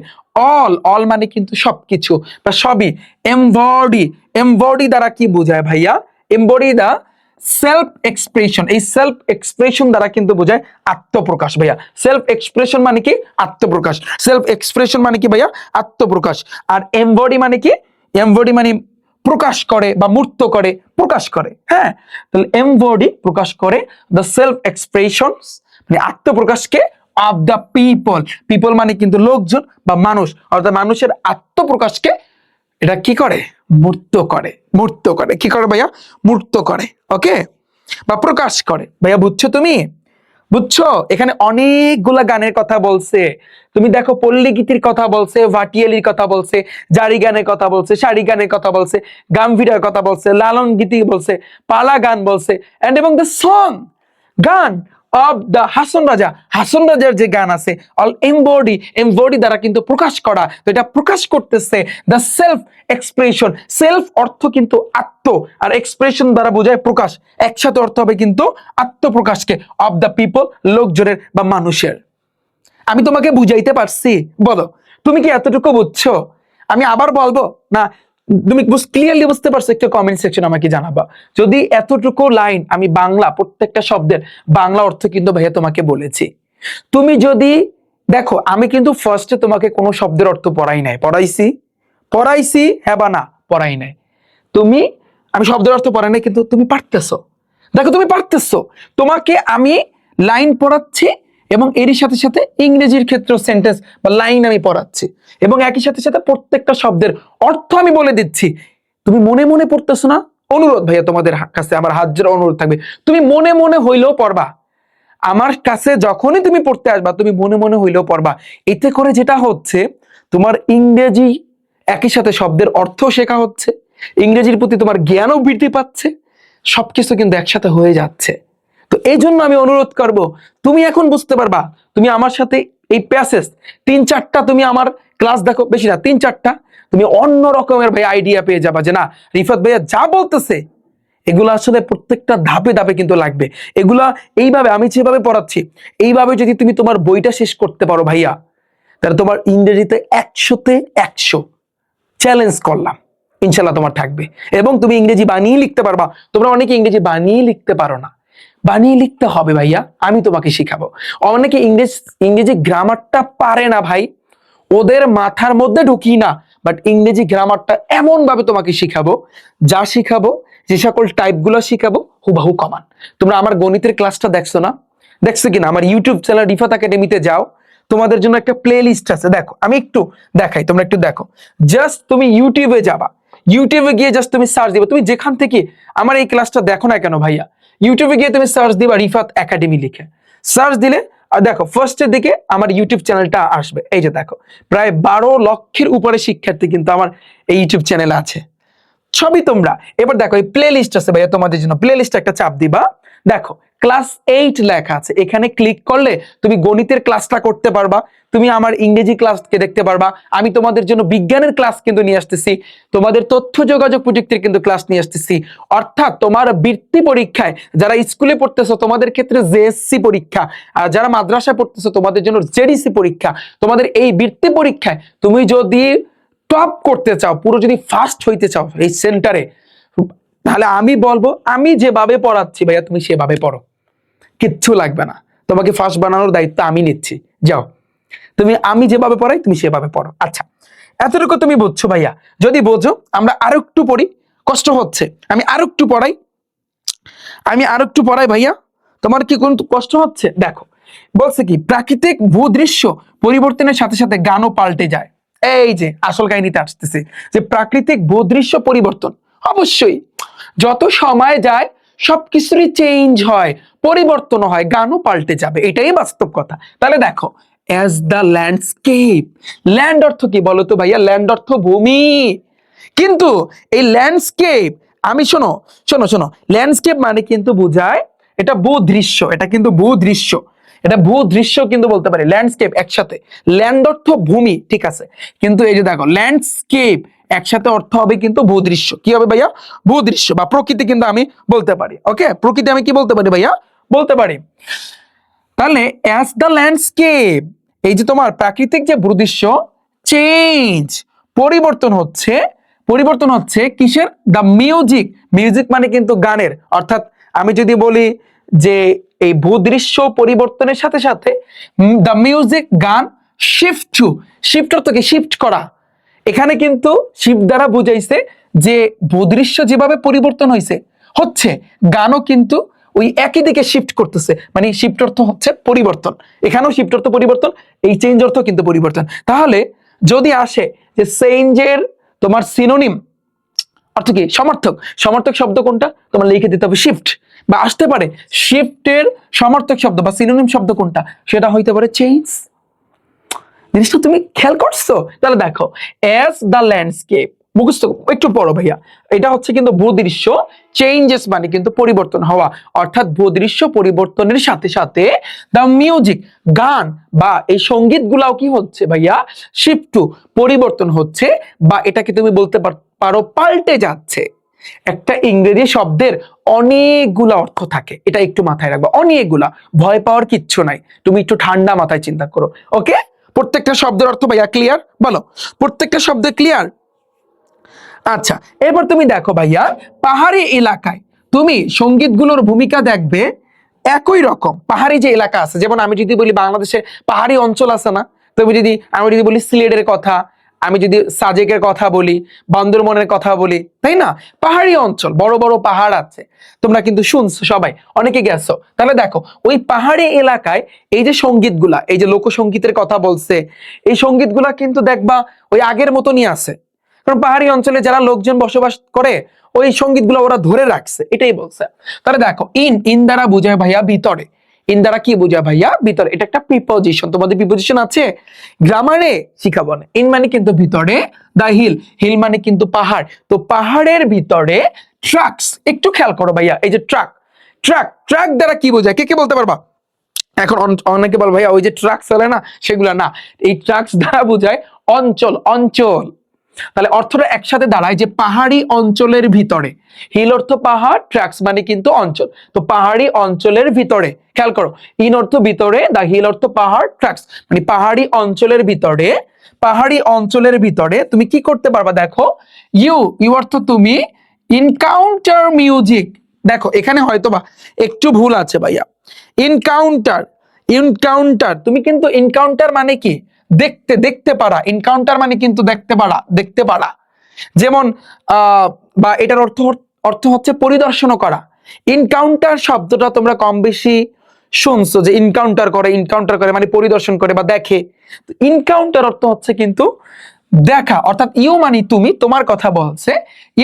অল, অল মানে কিন্তু সবকিছু বা সবই। এমবডি, এমবডি দ্বারা কি বোঝায় ভাইয়া, এমবডি দা সেলফ এক্সপ্রেশন, এই সেলফ এক্সপ্রেশন দ্বারা কিন্তু বোঝায় আত্মপ্রকাশ ভাইয়া। সেলফ এক্সপ্রেশন মানে কি, আত্মপ্রকাশ। সেলফ এক্সপ্রেশন মানে কি ভাইয়া, আত্মপ্রকাশ। আর এমবডি মানে কি, এমবডি মানে প্রকাশ করে বা মূর্ত করে, প্রকাশ করে। হ্যাঁ, তাহলে এমবডি প্রকাশ করে, দ্য সেলফ এক্সপ্রেশন মানে আত্মপ্রকাশকে, অফ দ্য পিপল, পিপল মানে কিন্তু লোকজন বা মানুষ, অর্থাৎ মানুষের আত্মপ্রকাশকে এটা কি করে, মূর্ত করে, মূর্ত করে, কি করে ভাইয়া, মূর্ত করে, ওকে, বা প্রকাশ করে। ভাইয়া বুঝছো তুমি, বুঝছো? এখানে অনেকগুলা গানের কথা বলছে, তুমি দেখো পল্লীগীতির কথা বলছে, ভাটিয়ালির কথা বলছে, জারি গানের কথা বলছে, শাড়ি গানের কথা বলছে, গাম্ভীরার কথা বলছে, লালন গীতি বলছে, পালা গান বলছে, এন্ড এবং দ্য সং, গান অফ দ্য হাসন রাজা, হাসন রাজার যে গান আছে, অল এমবডি, এমবডি দ্বারা কিন্তু প্রকাশ করা, তো এটা প্রকাশ করতেছে দ্য সেলফ এক্সপ্রেশন। সেলফ অর্থ কিন্তু আত্ম, আর এক্সপ্রেশন দ্বারা বোঝায় প্রকাশ, একসাথে অর্থ হবে কিন্তু আত্মপ্রকাশকে, অফ দ্য পিপল লোকজনের বা মানুষের। আমি তোমাকে বুঝাইতে পারছি, বলো তুমি কি এতটুকু বুঝছো? আমি আবার বলবো না, তুমি ক্লিয়ারলি বুঝতে পারছো? একটা কমেন্ট সেকশন আমাকে জানাবা। যদি এতটুকু লাইন আমি বাংলা প্রত্যেকটা শব্দের বাংলা অর্থ কিন্তু ভাইয়া তোমাকে বলেছি। তুমি যদি দেখো, আমি কিন্তু ফার্স্টে তোমাকে কোনো শব্দের অর্থ পড়াই নাই, পড়াইছি, পড়াইছি হ্যাঁ বা না, পড়াই নাই। তুমি, আমি শব্দের অর্থ পড়াই নাই, কিন্তু তুমি পারতেছো, দেখো তুমি পারতেছো। তোমাকে আমি লাইন পড়াচ্ছি এবং এরই সাথে সাথে ইংরেজির ক্ষেত্রে সেন্টেন্স বা লাইন আমি পড়াচ্ছি, এবং একই সাথে সাথে প্রত্যেকটা শব্দের অর্থ আমি বলে দিচ্ছি। তুমি মনে মনে পড়তেছো না? অনুরোধ ভাইয়া, তোমাদের কাছে আমার হাত জোড়া অনুরোধ থাকবে, তুমি মনে মনে হইলেও পড়বা। আমার কাছে যখনই তুমি পড়তে আসবা, তুমি মনে মনে হইলেও পড়বা। এতে করে যেটা হচ্ছে, তোমার ইংরেজি একই সাথে শব্দের অর্থ শেখা হচ্ছে, ইংরেজির প্রতি তোমার জ্ঞানও বৃদ্ধি পাচ্ছে, সবকিছু কিন্তু একসাথে হয়ে যাচ্ছে। তো এই জন্য আমি অনুরোধ করব, তুমি এখন বুঝতে পারবা, তুমি আমার সাথে এই প্যাসেজ 3-4টা তুমি আমার ক্লাস দেখো, বেশি না 3-4টা, তুমি অন্য রকমের ভাই আইডিয়া পেয়ে যাবা যে না, রিফাত ভাইয়া যা বলতেছে এগুলো আসলে প্রত্যেকটা ধাপে ধাপে কিন্তু লাগবে। এগুলা এইভাবে আমি যেভাবে পড়াচ্ছি, এইভাবে যদি তুমি তোমার বইটা শেষ করতে পারো ভাইয়া, তাহলে তোমার ইংরেজিতে 100-তে 100 চ্যালেঞ্জ করলাম, ইনশাল্লাহ তোমার থাকবে। এবং তুমি ইংরেজি বানিয়ে লিখতে পারবা। তোমরা অনেকে ইংরেজি বানিয়ে লিখতে পারো না, বানিয়ে লিখতে হবে ভাইয়া, আমি তোমাকে শিখাবো। অনেকে ইংরেজি গ্রামারটা পারে না ভাই, ওদের মাথার মধ্যে ঢুকি না, বাট ইংরেজি গ্রামারটা এমন ভাবে তোমাকে শিখাবো, যা শিখাবো, যে সকল টাইপগুলো শিখাবো হুবাহু কমান। তোমরা আমার গণিতের ক্লাসটা দেখছো না? দেখছো কিনা? আমার ইউটিউব চ্যানেল রিফাত একাডেমিতে যাও, তোমাদের জন্য একটা প্লে লিস্ট আছে, দেখো আমি একটু দেখাই, তোমরা একটু দেখো। জাস্ট তুমি ইউটিউবে যাবা, ইউটিউবে গিয়ে জাস্ট তুমি সার্চ দিবা, তুমি যেখান থেকে আমার এই ক্লাসটা দেখো না কেন ভাইয়া, ইউটিউবে গিয়ে তুমি সার্চ দিবা রিফাত একাডেমি লিখে, সার্চ দিলে আর দেখো ফার্স্টের দিকে আমার ইউটিউব চ্যানেলটা আসবে। এই যে দেখো, প্রায় 12 লক্ষের উপরে শিক্ষার্থী কিন্তু আমার এই ইউটিউব চ্যানেলে আছে, সবই তোমরা। এবার দেখো এই প্লে লিস্ট আছে ভাইয়া তোমাদের জন্য, প্লে লিস্ট একটা চাপ দিবা, দেখো ক্লাস 8 লেখা আছে, এখানে ক্লিক করলে তুমি গণিতের ক্লাসটা করতে পারবা, তুমি আমার ইংরেজি ক্লাসকে দেখতে পারবা। আমি তোমাদের জন্য বিজ্ঞানের ক্লাস কিন্তু নিয়ে আসতেছি, তোমাদের তথ্য যোগাযোগ প্রযুক্তির কিন্তু ক্লাস নিয়ে আসতেছি। অর্থাৎ তোমার বৃত্তি পরীক্ষায়, যারা স্কুলে পড়তেছো তোমাদের ক্ষেত্রে জেএসসি পরীক্ষা, আর যারা মাদ্রাসায় পড়তেছো তোমাদের জন্য জেডিসি পরীক্ষা, তোমাদের এই বৃত্তি পরীক্ষায় তুমি যদি টপ করতে চাও, পুরো যদি ফার্স্ট হইতে চাও এই সেন্টারে, তাহলে আমি বলবো আমি যেভাবে পড়াচ্ছি ভাইয়া তুমি সেভাবে পড়ো, কিচ্ছু লাগবে না, তোমাকে ফার্স্ট বানানোর দায়িত্ব আমি নিচ্ছি। যাও তুমি, আমি যেভাবে পড়াই তুমি সেভাবে পড়ো। আচ্ছা, এতটুকু তুমি বুঝছো ভাইয়া? যদি বোঝো আমরা আরো একটু পড়ি, কষ্ট হচ্ছে, আমি আরো একটু পড়াই, আমি আর একটু পড়াই ভাইয়া, তোমার কি কোন কষ্ট হচ্ছে? দেখো বলছে কি, প্রাকৃতিক ভূদৃশ্য পরিবর্তনের সাথে সাথে গানও পাল্টে যায়। এই যে আসল কাহিনীতে আসতেছে যে প্রাকৃতিক ভূদৃশ্য পরিবর্তন, অবশ্যই যত সময় যায় সবকিছুরই চেঞ্জ হয়, পরিবর্তন হয়, গানও পাল্টে যাবে, এটাই বাস্তব কথা। তাহলে দেখো, অ্যাজ দ্য ল্যান্ডস্কেপ, ল্যান্ড অর্থ কি বলতো ভাইয়া? ল্যান্ড অর্থ ভূমি, কিন্তু এই ল্যান্ডস্কেপ, আমি শোনো শোনো শোনো, ল্যান্ডস্কেপ মানে কিন্তু বোঝায় এটা ভূদৃশ্য, এটা কিন্তু ভূদৃশ্য, এটা ভূদৃশ্য কিন্তু বলতে পারি, ল্যান্ডস্কেপ একসাথে, ল্যান্ড অর্থ ভূমি, ঠিক আছে, কিন্তু এই যে দেখো ল্যান্ডস্কেপ একসাথে অর্থ হবে কিন্তু ভূদৃশ্য, কি হবে ভাইয়া? ভূদৃশ্য বা প্রকৃতি কিন্তু আমি বলতে পারি। ওকে, প্রকৃতি আমি কি বলতে পারি ভাইয়া? বলতে পারি। তাহলে অ্যাজ দ্য ল্যান্ডস্কেপ, এই যে তোমার প্রাকৃতিক যে ভূদৃশ্য চেঞ্জ, পরিবর্তন হচ্ছে, পরিবর্তন হচ্ছে কিসের? দ্য মিউজিক, মিউজিক মানে কিন্তু গানের, অর্থাৎ আমি যদি বলি যে এই ভূদৃশ্য পরিবর্তনের সাথে সাথে দ্য মিউজিক গান শিফট টু, শিফট অর্থ কি? শিফট করা, এখানে কিন্তু শিফট দ্বারা বুঝাইছে যে ভূদৃশ্য যেভাবে পরিবর্তন হয়েছে হচ্ছে, গানও কিন্তু ওই একই দিকে শিফট করতেছে, মানে শিফট অর্থ হচ্ছে পরিবর্তন, এখানেও শিফট অর্থ পরিবর্তন, এই চেঞ্জ অর্থ কিন্তু পরিবর্তন। তাহলে যদি আসে যে চেঞ্জের তোমার সিনোনিম অর্থ কি? সমর্থক, সমর্থক শব্দ কোনটা? তোমার লিখে দিতে হবে শিফট, বা আসতে পারে শিফটের সমর্থক শব্দ বা সিনোনিম শব্দ কোনটা? সেটা হইতে পারে চেঞ্জ। জিনিসটা তুমি খেয়াল করছো? তাহলে দেখো, অ্যাজ দ্য ল্যান্ডস্কেপ, মুখস্থ একটু পড়ো ভাইয়া, এটা হচ্ছে কিন্তু ভূদৃশ্য চেঞ্জেস মানে কিন্তু পরিবর্তন হওয়া, অর্থাৎ ভূদৃশ্য পরিবর্তনের সাথে সাথে দ্য মিউজিক গান বা এই সঙ্গীত গুলাও কি হচ্ছে ভাইয়া? শিফট টু, পরিবর্তন হচ্ছে, বা এটাকে তুমি বলতে পারো পাল্টে যাচ্ছে। একটা ইংরেজি শব্দের অনেকগুলা অর্থ থাকে, এটা একটু মাথায় রাখবা, অনেকগুলা, ভয় পাওয়ার কিচ্ছু নাই, তুমি একটু ঠান্ডা মাথায় চিন্তা করো। ওকে, প্রত্যেকটা শব্দের অর্থ ভাইয়া ক্লিয়ার? বলো, প্রত্যেকটা শব্দ ক্লিয়ার? আচ্ছা, এবার তুমি দেখো ভাইয়া, পাহাড়ি এলাকায় তুমি সঙ্গীতগুলোর ভূমিকা দেখবে একই রকম। পাহাড়ি যে এলাকা আছে, যেমন আমি যদি বলি বাংলাদেশে পাহাড়ি অঞ্চল আছে না, তুমি যদি, আমি যদি বলি সিলেটের কথা, আমি যদি সাজেকের কথা বলি, বান্দরবনের কথা বলি, তাই না? পাহাড়ি অঞ্চল, বড় বড় পাহাড় আছে, তোমরা কিন্তু শুনছো সবাই, অনেকে গেছো। তাহলে দেখো, ওই পাহাড়ি এলাকায় এই যে সঙ্গীতগুলা, এই যে লোকসঙ্গীতের কথা বলছে, এই সঙ্গীতগুলা কিন্তু দেখবা ওই আগের মতনই আছে, কারণ পাহাড়ি অঞ্চলে যারা লোকজন বসবাস করে ওই সঙ্গীতগুলো ওরা ধরে রাখছে, এটাই বলছে। তাহলে দেখো, ইন, ইন দ্বারা বোঝায় ভাইয়া ভিতরে, ইন দ্বারা কি বোঝায় ভাইয়া? ভিতরে, এটা একটা প্রিপোজিশন, তোমাদের প্রিপোজিশন আছে গ্রামারে শিখাবো না। ইন মানে কিন্তু ভিতরে, দা হিল, হিল মানে কিন্তু পাহাড়, তো পাহাড়ের ভিতরে ট্রাকস, একটু খেয়াল করো ভাইয়া, এই যে ট্রাক, ট্রাক, ট্রাক দ্বারা কি বোঝায়? কে কে বলতে পারবা? এখন অনেকে বল ভাইয়া ওই যে ট্রাক চলে না, সেগুলা না, এই ট্রাকস দ্বারা বোঝায় অঞ্চল, অঞ্চল। তাহলে অর্থটা একসাথে দাঁড়ায় যে পাহাড়ি অঞ্চলের ভিতরে, হিল অর্থ পাহাড়, ট্র্যাক্স মানে কিন্তু অঞ্চল, তো পাহাড়ি অঞ্চলের ভিতরে, খেয়াল করো, ইন অর্থ ভিতরে, দা হিল অর্থ পাহাড়, ট্র্যাক্স মানে পাহাড়ি অঞ্চলের ভিতরে, পাহাড়ি অঞ্চলের ভিতরে তুমি কি করতে পারবা? দেখো, ইউ, ইউ অর্থ তুমি, ইনকাউন্টার মিউজিক, দেখো এখানে হয়তোবা একটু ভুল আছে ভাইয়া, ইনকাউন্টার, ইনকাউন্টার, তুমি কিন্তু ইনকাউন্টার মানে কি? দেখতে, দেখতে পারা, ইনকাউন্টার মানে কিন্তু দেখতে পারা, দেখতে পারা, যেমন বা এটার অর্থ, অর্থ হচ্ছে পরিদর্শন করা। ইনকাউন্টার শব্দটা তোমরা কম বেশি শুনছো যে ইনকাউন্টার করে, ইনকাউন্টার করে মানে পরিদর্শন করে বা দেখে, ইনকাউন্টার অর্থ হচ্ছে কিন্তু দেখা, অর্থাৎ ইউ মানে তুমি, তোমার কথা বলছে,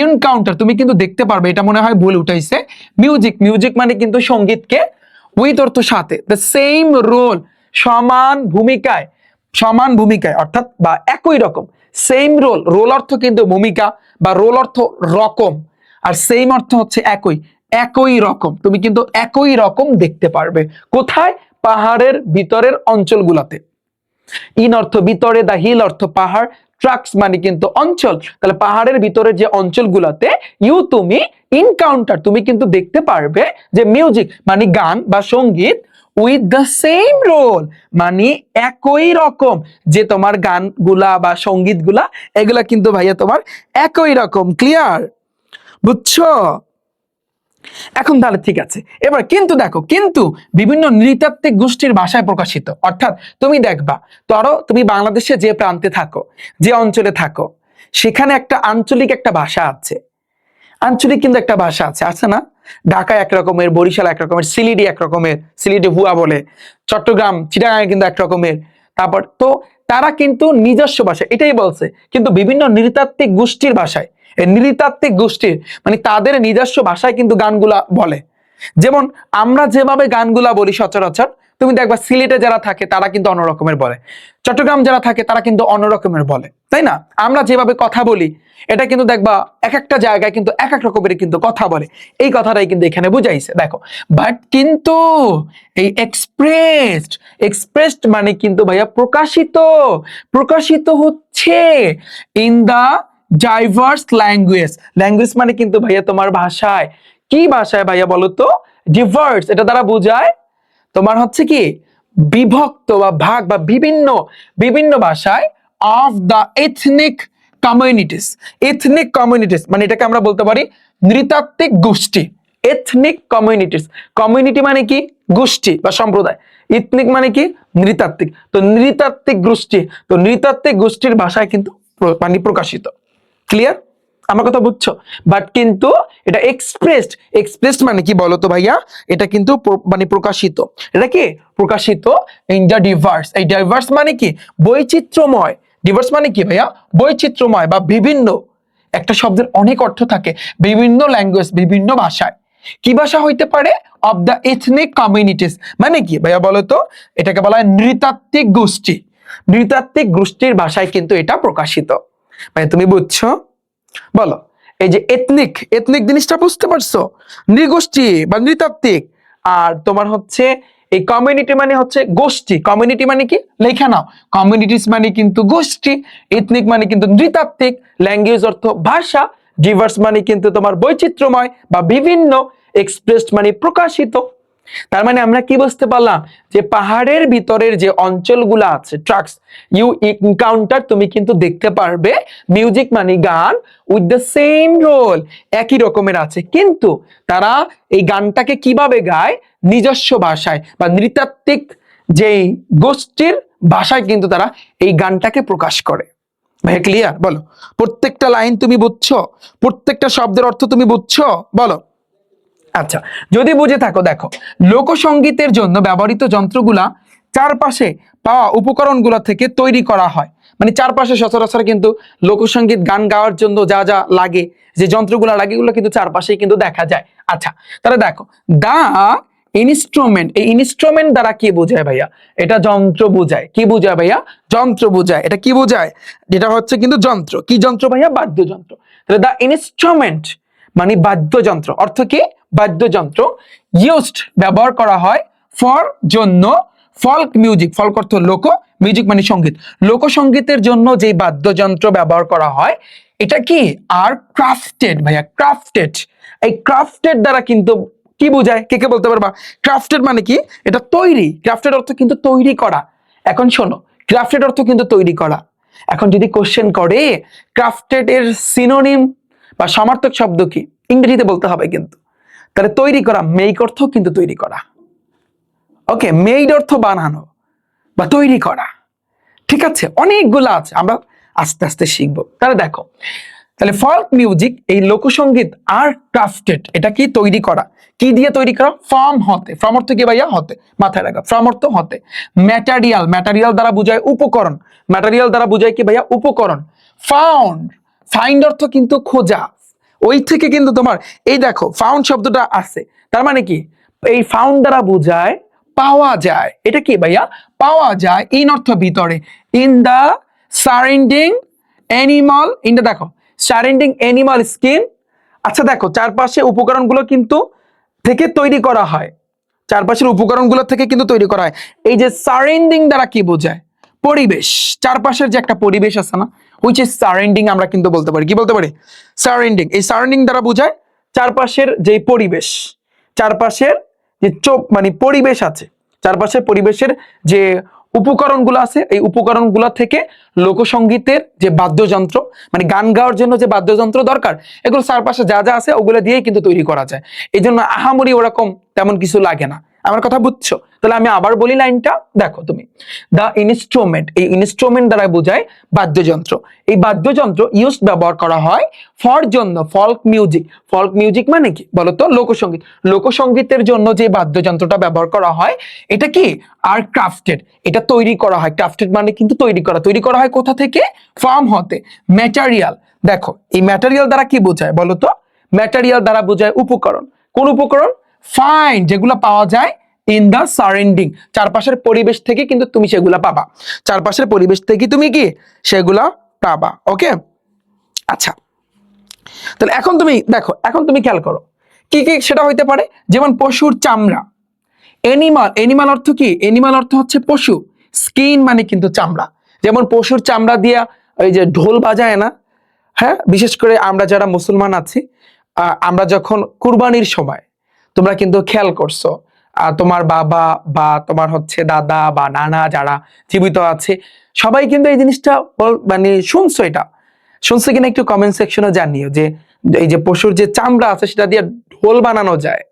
ইনকাউন্টার তুমি কিন্তু দেখতে পারবে, এটা মনে হয় ভুল উঠাইছে। মিউজিক, মিউজিক মানে কিন্তু সঙ্গীতকে, উইথ অর্থ সাথে, দ্য সেম রোল, সমান ভূমিকায়, সমান ভূমিকায়, অর্থাৎ বা একই রকম, সেম রোল, রোল অর্থ কিন্তু ভূমিকা বা রোল অর্থ রকম, আর সেম অর্থ হচ্ছে একই, একই রকম, তুমি কিন্তু একই রকম দেখতে পারবে। কোথায়? পাহাড়ের ভিতরের অঞ্চলগুলোতে। ইন অর্থ ভিতরে, দা হিল অর্থ পাহাড়, ট্রাকস মানে কিন্তু অঞ্চল, তাহলে পাহাড়ের ভিতরে যে অঞ্চলগুলোতে ইউ তুমি, ইনকাউন্টার তুমি কিন্তু দেখতে পারবে যে মিউজিক মানে গান বা সঙ্গীত, উইথ দ্য সেম রোল মানে একই রকম, যে তোমার গানগুলা বা সঙ্গীতগুলা এগুলা কিন্তু ভাইয়া তোমার একই রকম। ক্লিয়ার? বুঝছো? এখন তাহলে ঠিক আছে, এবার কিন্তু দেখো, কিন্তু বিভিন্ন নৃতাত্ত্বিক গোষ্ঠীর ভাষায় প্রকাশিত, অর্থাৎ তুমি দেখবা, ধরো তুমি বাংলাদেশে যে প্রান্তে থাকো, যে অঞ্চলে থাকো, সেখানে একটা আঞ্চলিক একটা ভাষা আছে, আঞ্চলিক কিন্তু একটা ভাষা আছে না? ঢাকা এক রকমের, বরিশাল এক রকমের, সিলেটি এক রকমের, সিলেটে ভুয়া বলে, চট্টগ্রাম চিটাগাং কিন্তু এক রকমের। তারপর তো তারা কিন্তু নিজস্ব ভাষা এটাই বলছে, কিন্তু বিভিন্ন নৃতাত্ত্বিক গোষ্ঠীর ভাষায়, এই নৃতাত্ত্বিক গোষ্ঠীর মানে তাদের নিজস্ব ভাষায় কিন্তু গানগুলা বলে। যেমন আমরা যেভাবে গানগুলা বলি সচরাচর, তুমি দেখবা সিলেটে যারা থাকে তারা কিন্তু অন্য রকমের বলে, চট্টগ্রাম যারা থাকে তারা কিন্তু অন্য রকমের বলে, তাই না? আমরা যেভাবে কথা বলি এটা কিন্তু দেখবা এক একটা জায়গায় কিন্তু এক এক রকমের কিন্তু কথা বলে, এই কথাটাই কিন্তু এখানে বুঝাইছে দেখো। বাট কিন্তু এই এক্সপ্রেসড মানে কিন্তু ভাইয়া প্রকাশিত, প্রকাশিত হচ্ছে ইন দা ডাইভার্স ল্যাঙ্গুয়েজ মানে কিন্তু ভাইয়া তোমার ভাষায়, কি ভাষায় ভাইয়া বলো তো? ডিভার্স, এটা দ্বারা বোঝায় তোমার হচ্ছে কি বিভক্ত বা ভাগ বা বিভিন্ন বিভিন্ন ভাষায় অফ দা এথনিক কমিউনিটিস মানে এটাকে আমরা বলতে পারি নৃতাত্ত্বিক গোষ্ঠী। এথনিক কমিউনিটি মানে কি? গোষ্ঠী বা সম্প্রদায়। এথনিক মানে কি? নৃতাত্ত্বিক। তো নৃতাত্ত্বিক গোষ্ঠীর ভাষায় কিন্তু মানে প্রকাশিত। ক্লিয়ার? আমার কথা বুঝছো? বাট কিন্তু এটা এক্সপ্রেসড মানে কি বলো তো ভাইয়া? এটা কিন্তু মানে প্রকাশিত। এটা কি? প্রকাশিত ইন দ্য ডিভার্স। এই ডাইভার্স মানে কি? বৈচিত্র্যময়। ডিভার্স মানে কি ভাইয়া? বৈচিত্র্যময় বা বিভিন্ন। একটা শব্দের অনেক অর্থ থাকে, বিভিন্ন ল্যাঙ্গুয়েজ, বিভিন্ন ভাষায়। কি ভাষা হইতে পারে? অফ দ্য এথনিক কমিউনিটিস মানে কি ভাইয়া বলো তো? এটাকে বলা হয় নৃতাত্ত্বিক গোষ্ঠী। নৃতাত্ত্বিক গোষ্ঠীর ভাষায় কিন্তু এটা প্রকাশিত। ভাই তুমি বুঝছো? বলো, এই যে এথনিক জিনিসটা বুঝতে পারছো? নৃগোষ্ঠী বা নৃতাত্ত্বিক। আর তোমার হচ্ছে এই কমিউনিটি মানে হচ্ছে গোষ্ঠী। কমিউনিটি মানে কি? লেখা নাও, কমিউনিটিস মানে কিন্তু গোষ্ঠী, এথনিক মানে কিন্তু নৃতাত্ত্বিক, ল্যাঙ্গুয়েজ অর্থ ভাষা, ডিভার্স মানে কিন্তু তোমার বৈচিত্র্যময় বা বিভিন্ন, এক্সপ্রেসড মানে প্রকাশিত। তার মানে আমরা কি বুঝতে পারলাম? যে পাহাড়ের ভিতরের যে অঞ্চলগুলো আছে, ট্রাক্স ইউ এনকাউন্টার, তুমি কিন্তু দেখতে পারবে মিউজিক মানে গান উইথ দ্য সেম রোল, একই রকমের আছে, কিন্তু তারা এই গানটাকে কিভাবে গায়? নিজস্ব ভাষায় বা নৃতাত্ত্বিক যেই গোষ্ঠীর ভাষায় কিন্তু তারা এই গানটাকে প্রকাশ করে। ভাই ক্লিয়ার? বলো, প্রত্যেকটা লাইন তুমি বুঝছো? প্রত্যেকটা শব্দের অর্থ তুমি বুঝছো? বলো। আচ্ছা, যদি বুঝে থাকো দেখো, লোকসঙ্গীতের জন্য ব্যবহৃত যন্ত্রগুলা চারপাশে পাওয়া উপকরণগুলো থেকে তৈরি করা হয়। মানে চারপাশে সচরাচর কিন্তু লোকসঙ্গীত গান গাওয়ার জন্য যা যা লাগে, যে যন্ত্রগুলো লাগে, এগুলো কিন্তু চারপাশেই কিন্তু দেখা যায়। আচ্ছা, তাহলে দেখো, দা ইনস্ট্রুমেন্ট, এই ইনস্ট্রুমেন্ট দ্বারা কি বোঝায় ভাইয়া? এটা যন্ত্র বোঝায়। কি বোঝায় ভাইয়া? যন্ত্র বোঝায়। এটা কি বোঝায়? যেটা হচ্ছে কিন্তু যন্ত্র। কি যন্ত্র ভাইয়া? বাদ্যযন্ত্র। তাহলে দা ইনস্ট্রুমেন্ট মানে বাদ্যযন্ত্র। অর্থ কি? বাদ্যযন্ত্র ইউজড ব্যবহার করা হয় ফর জন্য, ফল্ক মিউজিক, ফল্ক অর্থ লোক, মিউজিক মানে সঙ্গীত, লোকসঙ্গীতের জন্য যে বাদ্যযন্ত্র ব্যবহার করা হয় এটা কি? আর ক্রাফটেড ভাইয়া, ক্রাফটেড। এই ক্রাফটেড দ্বারা কিন্তু কি বোঝায়? কে কে বলতে পারবা? ক্রাফটেড মানে কি? এটা তৈরি। ক্রাফটেড অর্থ কিন্তু তৈরি করা। এখন শোনো, ক্রাফটেড অর্থ কিন্তু তৈরি করা। এখন যদি কোশ্চেন করে ক্রাফটেড এর সিনোনিম বা সমার্থক শব্দ কি, ইংরেজিতে বলতে হবে কিন্তু। তাহলে তৈরি করা, মেক অর্থ কিন্তু তৈরি করা। ওকে, মেড অর্থ বানানো বা তৈরি করা। ঠিক আছে, অনেকগুলো আছে, আমরা আস্তে আস্তে শিখবো। তাহলে দেখো, তাহলে ফল্ক মিউজিক, এই লোকসঙ্গীত আর ক্রাফটেড, এটা কি? তৈরি করা। কি দিয়ে তৈরি করা? ফর্ম হতে। ফর্ম অর্থ কি ভাইয়া? হতে, মাথায় রাখা। ফর্ম অর্থ হতে। ম্যাটেরিয়াল, ম্যাটেরিয়াল দ্বারা বোঝায় উপকরণ। ম্যাটেরিয়াল দ্বারা বোঝায় কি ভাইয়া? উপকরণ। ফাইন্ড অর্থ কিন্তু খোঁজা। ওই থেকে কিন্তু তোমার এই দেখো ফাউন্ড শব্দটা আছে, তার মানে কি? এই ফাউন্ড দ্বারা বোঝায় পাওয়া যায়। এটা কি ভাইয়া? পাওয়া যায়। ইন অর্থ ভিতরে। ইন দা সারাউন্ডিং অ্যানিমাল, ইনটা দেখো সারাউন্ডিং অ্যানিমাল স্কিন। আচ্ছা দেখো, চারপাশে উপকরণগুলো কিন্তু থেকে তৈরি করা হয়, চারপাশের উপকরণগুলো থেকে কিন্তু তৈরি করা হয়। এই যে সারাউন্ডিং দ্বারা কি বোঝায়? পরিবেশ। চারপাশের যে একটা পরিবেশ আছে না, হুইচ ইজ সারাউন্ডিং, আমরা কিন্তু বলতে পারি। কি বলতে পারি? সারাউন্ডিং। এই সারাউন্ডিং দ্বারা বোঝায় চারপাশের যে পরিবেশ, চারপাশের যে মানে পরিবেশ আছে, চারপাশের পরিবেশের যে উপকরণগুলো আছে, এই উপকরণগুলো থেকে লোকসঙ্গীতের যে বাদ্যযন্ত্র, মানে গান গাওয়ার জন্য যে বাদ্যযন্ত্র দরকার, এগুলো চারপাশে যা যা আছে ওগুলো দিয়েই কিন্তু তৈরি করা যায়। এই জন্য আহামরি ওরকম তেমন কিছু লাগে না। আমার কথা বুঝছো? তাহলে আমি আবার বলি লাইনটা, দেখো তুমি, দ্য ইনস্ট্রুমেন্ট, এই ইনস্ট্রুমেন্ট দ্বারা বোঝায় বাদ্যযন্ত্র। এই বাদ্যযন্ত্র ইউজ ব্যবহার করা হয় ফর জন্য ফল্ক মিউজিক। ফল্ক মিউজিক মানে কি বলতো? লোকসঙ্গীত। লোকসঙ্গীতের জন্য যে বাদ্যযন্ত্রটা ব্যবহার করা হয় এটা কি? আর ক্রাফটেড, এটা তৈরি করা হয়। ক্রাফটেড মানে কিন্তু তৈরি করা। তৈরি করা হয় কোথা থেকে? ফার্ম হতে। ম্যাটেরিয়াল, দেখো এই ম্যাটেরিয়াল দ্বারা কি বোঝায় বলতো? ম্যাটেরিয়াল দ্বারা বোঝায় উপকরণ। কোন উপকরণ? ফাইন, যেগুলো পাওয়া যায় ইন দা সারাউন্ডিং, চারপাশের পরিবেশ থেকে কিন্তু তুমি সেগুলা পাবা। চারপাশের পরিবেশ থেকে তুমি কি সেগুলা পাবা। ওকে, আচ্ছা, তাহলে এখন তুমি দেখো, এখন তুমি খেয়াল করো কি কি সেটা হইতে পারে। যেমন পশুর চামড়া, এনিমাল। এনিমাল অর্থ কি? এনিমাল অর্থ হচ্ছে পশু। স্কিন মানে কিন্তু চামড়া। যেমন পশুর চামড়া দিয়া ওই যে ঢোল বাজায় না, হ্যাঁ, বিশেষ করে আমরা যারা মুসলমান আছি, আমরা যখন কুরবানির সময়, তোমরা কিন্তু খেয়াল করছো, তোমার বাবা বা তোমার হচ্ছে দাদা বা নানা যারা জীবিত আছে সবাই কিন্তু এই জিনিসটা মানে শুনছো। এটা শুনছো কিনা একটু কমেন্ট সেকশনে জানিও, যে এই যে পশুর যে চামড়া আছে সেটা দিয়ে ঢোল বানানো যায়।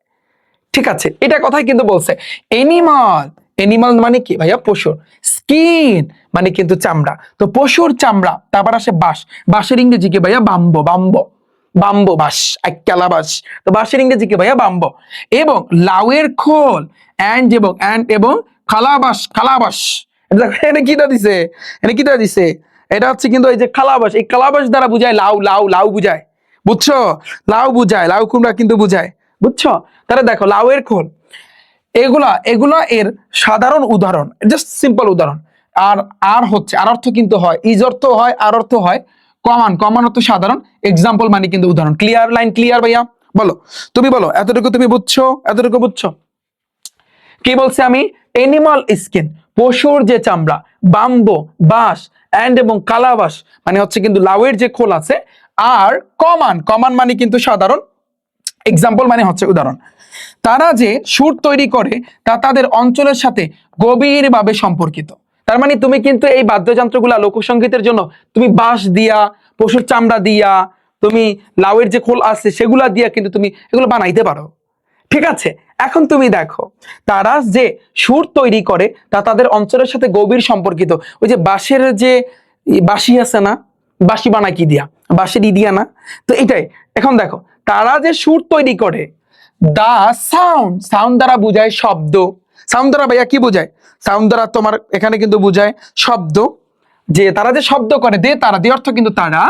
ঠিক আছে, এটা কথাই কিন্তু বলছে। এনিমাল, এনিমাল মানে কি ভাইয়া? পশুর। স্কিন মানে কিন্তু চামড়া। তো পশুর চামড়া, তারপর আসে বাঁশ। বাঁশের ইংরেজি কি ভাইয়া? বাম্বো। বাম্বো, বাম্বো বাঁশ, এককালা বাঁশ। তো বাঁশের ইংরেজি কি ভাইয়া? বাম্বো। এবং লাউয়ের খোল, এবং খালাবাস। খালাবাস, এনে কিটা দিছে? এনে কিটা দিছে? এটা হচ্ছে কিন্তু এই যে খালাবাস, এই খালাবাস দ্বারা বুঝায় লাউ। লাউ, লাউ বুঝায়, বুঝছো? লাউ বুঝায়, লাউ কুমড়া কিন্তু বুঝায়, বুঝছো? তাহলে দেখো লাউয়ের খোল, এগুলা এগুলা এর সাধারণ উদাহরণ, জাস্ট সিম্পল উদাহরণ। আর আর হচ্ছে আর অর্থ কিন্তু হয়, ইজ অর্থ হয়, আর অর্থ হয় কমন। কমন অর্থ সাধারণ, এক্সাম্পল মানে কিন্তু উদাহরণ। ক্লিয়ার? লাইন ক্লিয়ার ভাইয়া? বলো, তুমি বলো, এতটুকু তুমি বুঝছো? এতটুকু বুঝছো? কি বলছে আমি? এনিমাল স্কিন, পশুর যে চামড়া, বাম্বো বাঁশ, এবং কালাবাস মানে হচ্ছে কিন্তু লাউয়ের যে খোল আছে, আর কমান। কমান মানে কিন্তু সাধারণ, এক্সাম্পল মানে হচ্ছে উদাহরণ। তারা যে সুর তৈরি করে তা তাদের অঞ্চলের সাথে গভীরভাবে সম্পর্কিত। তার মানে তুমি কিন্তু এই বাদ্যযন্ত্রগুলা লোকসঙ্গীতের জন্য তুমি বাঁশ দিয়া, পশুর চামড়া দিয়া, তুমি লাউয়ের যে খোল আছে সেগুলা দিয়া কিন্তু তুমি এগুলো বানাইতে পারো। ঠিক আছে, এখন তুমি দেখো তারা যে সুর তৈরি করে তা তাদের অঞ্চলের সাথে গভীর সম্পর্কিত। ওই যে বাঁশের যে বাঁশি আছে না, বাঁশি বানায় কি দিয়া? বাঁশের দিয়া না? তো এটাই। এখন দেখো তারা যে সুর তৈরি করে, দা সাউন্ড, সাউন্ড দ্বারা বোঝায় শব্দ। সাউন্ড দ্বারা ভাইয়া কি বোঝায়? সাউন্ড দ্বারা তোমার এখানে কিন্তু বোঝায় শব্দ। যে তারা যে শব্দ করে, দে তারা, দে অর্থ কিন্তু তারা,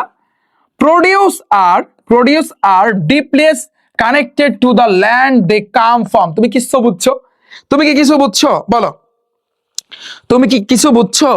প্রডিউস আর deeply connected to the land they come from. তুমি কিছু বুঝছো? তুমি কি কিছু বুঝছো বলো? তুমি কি কিছু বুঝছো?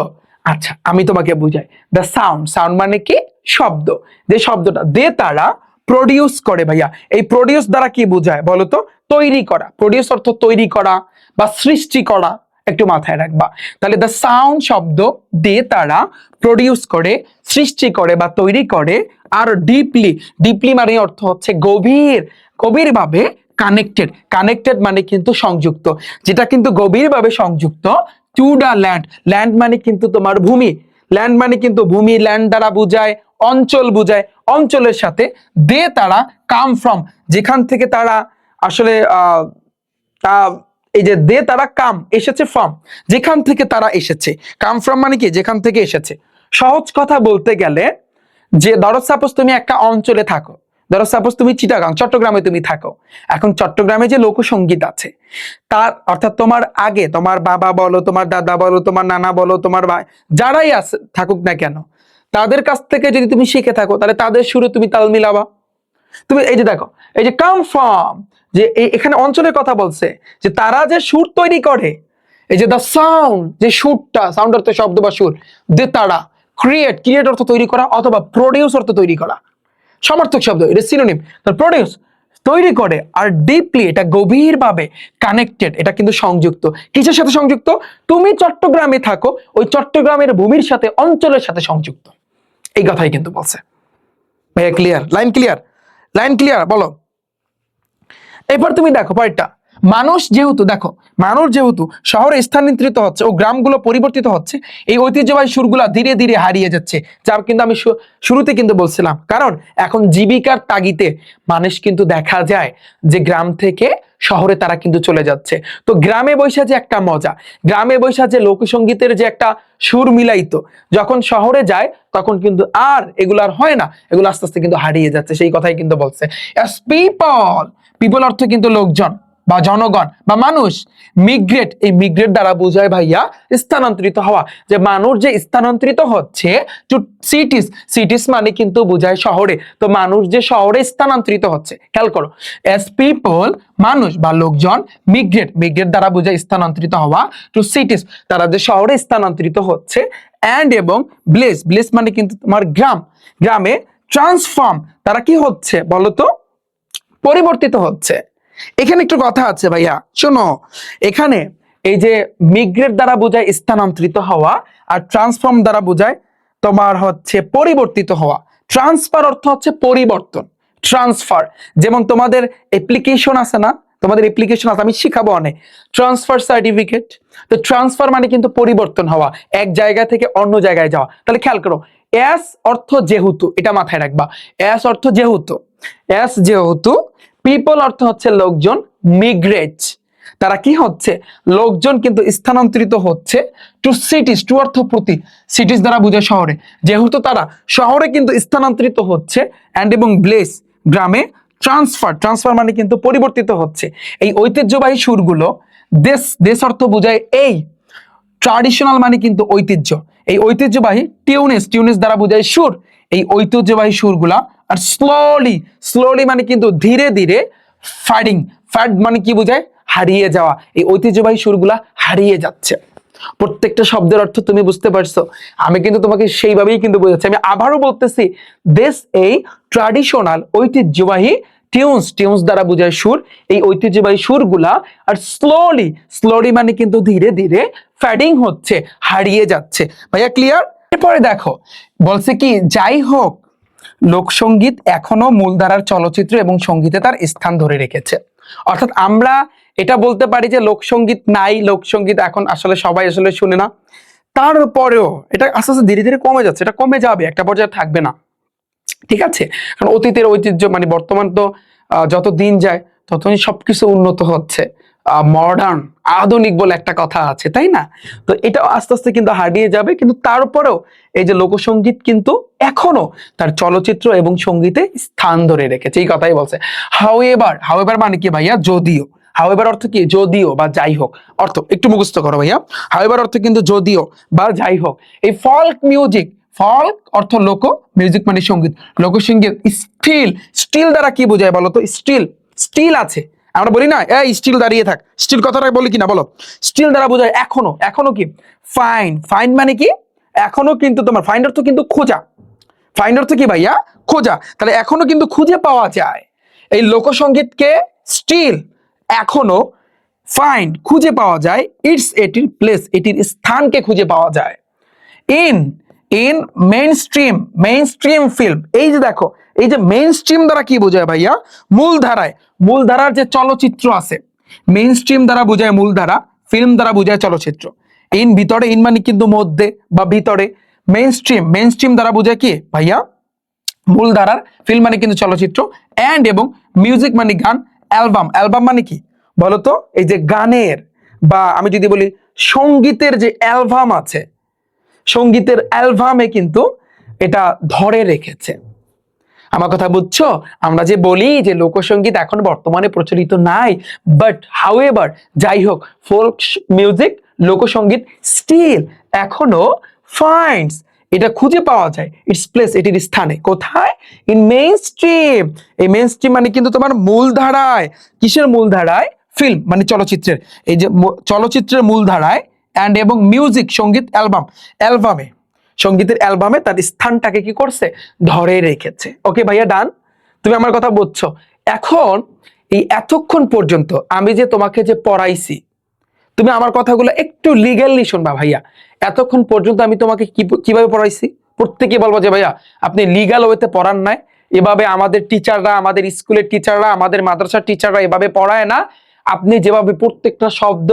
আচ্ছা, আমি তোমাকে বুঝাই। দ্য সাউন্ড, সাউন্ড মানে কি? শব্দ। যে শব্দটা দে তারা প্রডিউস করে ভাইয়া, এই প্রডিউস দ্বারা কি বোঝায় বলতো? তৈরি করা। প্রডিউস অর্থ তৈরি করা বা সৃষ্টি করা, একটু মাথায় রাখবা। তাহলে দ্য সাউন্ড শব্দ দে তারা প্রডিউস করে, সৃষ্টি করে বা তৈরি করে, আর ডিপলি, ডিপলি মানে অর্থ হচ্ছে গভীর, গভীরভাবে কানেক্টেড। কানেক্টেড মানে কিন্তু সংযুক্ত, যেটা কিন্তু গভীরভাবে সংযুক্ত টু দা ল্যান্ড। ল্যান্ড মানে কিন্তু তোমার ভূমি। ল্যান্ড মানে কিন্তু ভূমি। ল্যান্ড দ্বারা বুঝায় অঞ্চল, বুঝায় অঞ্চলের সাথে। দে তারা কাম ফ্রম, যেখান থেকে তারা আসলে এই যে দে তারা কাম, এসেছে ফ্রম, যেখান থেকে তারা এসেছে। কাম ফ্রম মানে কি? যেখান থেকে এসেছে। সহজ কথা বলতে গেলে, যে ধরো সাপোজ তুমি একটা অঞ্চলে থাকো, ধরো সাপোজ তুমি চিটাগাং, চট্টগ্রামে তুমি থাকো। এখন চট্টগ্রামে যে লোকসঙ্গীত আছে, তার অর্থাৎ তোমার আগে তোমার বাবা বলো, তোমার দাদা বলো, তোমার নানা বলো, তোমার ভাই, যারাই আছে থাকুক না কেন, তাদের কাছ থেকে যদি তুমি শিখে থাকো, তাহলে তাদের সুরে তুমি তাল মিলাবা। তুমি এই যে দেখো, এই যে কাম ফ্রম, যে এখানে অঞ্চলের কথা বলছে, যে তারা যে সুর তৈরি করে, এই যে দ্য সাউন্ড, যে সুরটা, সাউন্ড অর্থ শব্দ বা সুর, দে তারা ক্রিয়েট, ক্রিয়েট অর্থ তৈরি করা, অথবা প্রডিউস অর্থ তৈরি করা, সমার্থক শব্দ, এটা সিনোনিম। প্রডিউস তৈরি করে, আর ডিপলি এটা গভীরভাবে কানেক্টেড, এটা কিন্তু সংযুক্ত। কিসের সাথে সংযুক্ত? তুমি চট্টগ্রামে থাকো, ওই চট্টগ্রামের ভূমির সাথে, অঞ্চলের সাথে সংযুক্ত। এই কথাই কিন্তু বলছে ভাইয়া। Clear? Line clear? Line clear? বলো। এরপর তুমি দেখো পরেরটা, মানুষ যেহেতু দেখো, মানুষ যেহেতু শহরে স্থানান্তরিত হচ্ছে ও গ্রামগুলো পরিবর্তিত হচ্ছে, এই ঐতিহ্যবাহী সুরগুলা ধীরে ধীরে হারিয়ে যাচ্ছে, যা কিন্তু আমি শুরুতে কিন্তু বলছিলাম। কারণ এখন জীবিকার তাগিদে মানুষ কিন্তু দেখা যায় যে গ্রাম থেকে শহরে তারা কিন্তু চলে যাচ্ছে। তো গ্রামে বৈশা যে একটা মজা, গ্রামে বৈশা যে লোকসঙ্গীতের যে একটা সুর মিলাইতো, যখন শহরে যায় তখন কিন্তু আর এগুলো আর হয় না, এগুলো আস্তে আস্তে কিন্তু হারিয়ে যাচ্ছে, সেই কথাই কিন্তু বলছে। পিপল, পিপল অর্থ কিন্তু লোকজন বা জনগণ বা মানুষ। মিগ্রেট, এই মিগ্রেট দ্বারা বোঝায় ভাইয়া স্থানান্তরিত হওয়া, যে মানুষ যে স্থানান্তরিত হচ্ছে টু সিটিস, সিটিস মানে কিন্তু বোঝায় শহরে, তো মানুষ যে শহরে স্থানান্তরিত হচ্ছে, খেয়াল করো। এস পিপল মানুষ বা লোকজন, মিগ্রেট, মিগ্রেট দ্বারা বোঝায় স্থানান্তরিত হওয়া টু সিটিস, তারা যে শহরে স্থানান্তরিত হচ্ছে। অ্যান্ড এবং ব্লেস, ব্লেস মানে কিন্তু তোমার গ্রাম, গ্রামে ট্রান্সফর্ম, তারা কি হচ্ছে বলতো, পরিবর্তিত হচ্ছে। এখানে একটু কথা আছে ভাইয়া, শোনো, এখানে এই যে মিগ্রেট দ্বারা বোঝায় স্থানান্তরিত হওয়া, আর ট্রান্সফর্ম দ্বারা বোঝায় তোমার হচ্ছে পরিবর্তিত হওয়া। ট্রান্সফার অর্থ হচ্ছে পরিবর্তন, ট্রান্সফার। যেমন তোমাদের অ্যাপ্লিকেশন আছে না, তোমাদের অ্যাপ্লিকেশন আছে, আমি শিখাবো অনেক, ট্রান্সফার সার্টিফিকেট। তো ট্রান্সফার মানে কিন্তু পরিবর্তন হওয়া, এক জায়গা থেকে অন্য জায়গায় যাওয়া। তাহলে খেয়াল করো, এস অর্থ যেহেতু, এটা মাথায় রাখবা, এস অর্থ যেহেতু, এস যেহেতু, পিপল অর্থ হচ্ছে লোকজন, মিগ্রেট তারা কি হচ্ছে, লোকজন কিন্তু স্থানান্তরিত হচ্ছে টু সিটিজ, টু অর্থ প্রতি, সিটিজ দ্বারা বোঝায় শহরে, যেহেতু তারা শহরে কিন্তু স্থানান্তরিত হচ্ছে। অ্যান্ড এবং ব্লেস গ্রামে ট্রান্সফার, ট্রান্সফার মানে কিন্তু পরিবর্তিত হচ্ছে। এই ঐতিহ্যবাহী সুরগুলো, দেশ, দেশ অর্থ বোঝায় এই, ট্রাডিশনাল মানে কিন্তু ঐতিহ্য, এই ঐতিহ্যবাহী, টিউনেস, টিউনেস দ্বারা বোঝায় সুর, এই ঐতিহ্যবাহী সুরগুলা। আর স্লোলি, স্লোলি মানে কিন্তু ধীরে ধীরে, ফাডিং, ফাড মানে কি বোঝায়, হারিয়ে যাওয়া, এই ঐতিহ্যবাহী সুরগুলা হারিয়ে যাচ্ছে। প্রত্যেকটা শব্দের অর্থ তুমি বুঝতে পারছো, আমি কিন্তু তোমাকে সেইভাবেই কিন্তু বোঝাচ্ছি। আমি আবারও বলতেছি, দেশ এই ট্রাডিশনাল ঐতিহ্যবাহী, টিউনস, টিউনস দ্বারা বোঝায় সুর, এই ঐতিহ্যবাহী সুরগুলা। আর স্লোলি, স্লোলি মানে কিন্তু ধীরে ধীরে, ফ্যাডিং হচ্ছে, হারিয়ে যাচ্ছে। ভাইয়া ক্লিয়ার? এরপরে দেখো বলছে কি, যাই হোক লোকসঙ্গীত এখনো মূলধারার চলচ্চিত্র এবং সঙ্গীতে তার স্থান ধরে রেখেছে। অর্থাৎ আমরা এটা বলতে পারি যে লোকসঙ্গীত নাই, লোকসঙ্গীত এখন আসলে সবাই আসলে শুনে না, তারপরেও এটা আস্তে আস্তে ধীরে ধীরে কমে যাচ্ছে, এটা কমে যাবে, একটা পর্যায়ে থাকবে না, ঠিক আছে? কারণ অতীতের ঐতিহ্য মানে বর্তমান তো যত দিন যায় ততই সবকিছু উন্নত হচ্ছে, মডার্ন, আধুনিক বলে একটা কথা আছে, তাই না? তো এটাও আস্তে আস্তে কিন্তু হারিয়ে যাবে, কিন্তু তারপরেও এই যে লোকসঙ্গীত কিন্তু এখনো তার চলচ্চিত্র এবং সঙ্গীতে স্থান ধরে রেখেছে, এই কথাই বলছে। হাউএভার, হাউএভার মানে কি ভাইয়া, যদিও, হাউএভার অর্থ কি, যদিও বা যাই হোক, অর্থ একটু মুখস্থ করো ভাইয়া। হাউএভার অর্থ কিন্তু যদিও বা যাই হোক। এই ফল্ক মিউজিক, ফল্ক অর্থ লোক, মিউজিক মানে সঙ্গীত, লোকসঙ্গীত। স্টিল, স্টিল দ্বারা কি বোঝায় বলো তো, স্টিল, স্টিল আছে, আমরা বলি না এই স্টিল দাঁড়িয়ে থাক, স্টিল কথাটা বলি কিনা বলো, স্টিল দ্বারা বোঝায় এখনো, এখনো কি, ফাইন, ফাইন মানে কি, এখনো কিন্তু তোমার, ফাইন অর্থ কিন্তু খোঁজা, ফাইন অর্থ কি ভাইয়া, খোঁজা, তাহলে এখনো কিন্তু খুঁজে পাওয়া যায়। এই লোকসঙ্গীতকে স্টিল, এখনো, ফাইন খুঁজে পাওয়া যায়, ইটস, এটির প্লেস, এটির স্থানকে খুঁজে পাওয়া যায়। In, in main stream, main stream film, এই যে দেখো, এই যে মেইন স্ট্রিম দ্বারা কি বোঝায় ভাইয়া, মূলধারায়, মূলধারার যে চলচ্চিত্র আছে, মেইন স্ট্রিম দ্বারা বোঝায় মূলধারা, ফিল্ম দ্বারা বোঝায় চলচ্চিত্র। ইন ভিতরে, ইন মানে কিন্তু মধ্যে বা ভিতরে, মেইন স্ট্রিম, মেইন স্ট্রিম দ্বারা বোঝায় কি ভাইয়া, মূলধারার, ফিল্ম মানে কিন্তু চলচ্চিত্র। অ্যান্ড এবং মিউজিক মানে গান, অ্যালবাম, অ্যালবাম মানে কি বলতো, এই যে গানের বা আমি যদি বলি সঙ্গীতের যে অ্যালবাম আছে, সঙ্গীতের অ্যালবামে কিন্তু এটা ধরে রেখেছে। আমার কথা বুঝছো? আমরা যে বলি যে লোকসঙ্গীত এখন বর্তমানে প্রচলিত নাই, বাট হাউএভার যাই হোক, ফোক মিউজিক, লোকসঙ্গীত স্টিল এখনো ফাইন্ডস, এটা খুঁজে পাওয়া যায় ইটস প্লেস, এটির স্থানে, কোথায়, ইন মেইন স্ট্রিম। এই মেইন স্ট্রিম মানে কিন্তু তোমার মূলধারায়, কিসের মূলধারায়, ফিল্ম মানে চলচ্চিত্রের, এই যে চলচ্চিত্রের মূলধারায়। অ্যান্ড এবং মিউজিক সঙ্গীত, অ্যালবাম, অ্যালবামে, সঙ্গীতের অ্যালবামে তার স্থানটাকে কি করছে, ধরে রেখেছে। ওকে ভাইয়া, ডান? তুমি আমার কথা বুঝছো? এখন এই এতক্ষণ পর্যন্ত আমি যে তোমাকে যে পড়াইছি, তুমি আমার কথাগুলো একটু লিগ্যালি শুনবা ভাইয়া। এতক্ষণ পর্যন্ত আমি তোমাকে কিভাবে পড়াইছি, প্রত্যেকে বলবো যে ভাইয়া আপনি লিগ্যাল ওয়েতে পড়ান নাই, এভাবে আমাদের টিচাররা, আমাদের স্কুলের টিচাররা, আমাদের মাদ্রাসার টিচাররা এভাবে পড়ায় না, আপনি যেভাবে প্রত্যেকটা শব্দ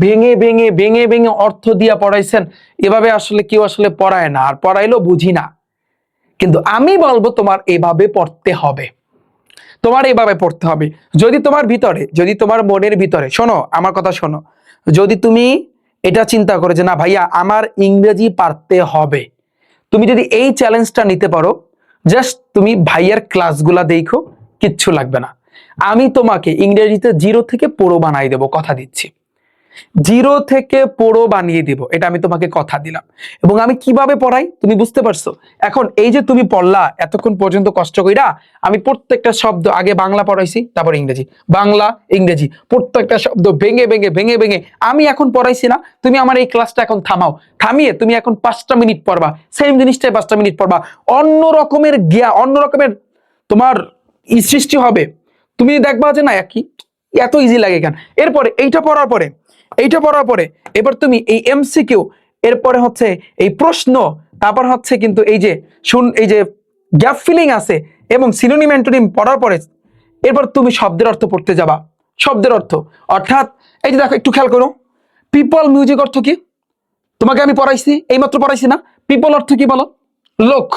ভেঙে ভেঙে ভেঙে ভেঙে অর্থ দিয়া পড়াইছেন, এভাবে আসলে কেউ আসলে পড়ায় না, আর পড়াইলেও বুঝি না। কিন্তু আমি বলবো তোমার এভাবে পড়তে হবে, তোমার এভাবে পড়তে হবে। যদি তোমার ভিতরে, যদি তোমার মনের ভিতরে, শোনো আমার কথা শোনো, যদি তুমি এটা চিন্তা করো যে না ভাইয়া আমার ইংরেজি পারতে হবে, তুমি যদি এই চ্যালেঞ্জটা নিতে পারো, জাস্ট তুমি ভাইয়ার ক্লাসগুলা দেখো, কিচ্ছু লাগবে না। আমি তোমাকে ইংরেজিতে 0 থেকে পুরো বানাই দেবো, কথা দিচ্ছি। 0 থেকে পুরো বানিয়ে দিব, এটা আমি তোমাকে কথা দিলাম। এবং আমি কিভাবে পড়াই তুমি বুঝতে পারছো। এখন এই যে তুমি পড়লা এতক্ষণ পর্যন্ত কষ্ট কইরা, আমি প্রত্যেকটা শব্দ আগে বাংলা পড়াইছি, তারপর ইংরেজি, বাংলা ইংরেজি, প্রত্যেকটা শব্দ ভেঙে ভেঙে ভেঙে ভেঙে আমি এখন পড়াইছি না। তুমি আমার এই ক্লাসটা এখন থামাও, থামিয়ে তুমি এখন 5টা মিনিট পড়বা, সেম জিনিসটাই 5টা মিনিট পড়বা, অন্য রকমের জ্ঞান, অন্য রকমের তোমার সৃষ্টি হবে। তুমি দেখবা যে না কি এত ইজি লাগে কেন। এরপরে এইটা পড়ার পরে, এইটা পড়ার পরে এবার তুমি এই এমসিকিউ, এরপরে হচ্ছে এই প্রশ্ন, তারপর হচ্ছে কিন্তু এই যে এই যে গ্যাপ ফিলিং আছে এবং সিনোনিম অ্যান্টোনিম পড়ার পরে এরপর তুমি শব্দের অর্থ পড়তে যাবা। শব্দের অর্থ অর্থাৎ এই যে দেখো একটু খেয়াল করো, পিপল মিউজিক অর্থ কি তোমাকে আমি পড়াইছি, এইমাত্র পড়াইছি না। পিপল অর্থ কি বলো, লোক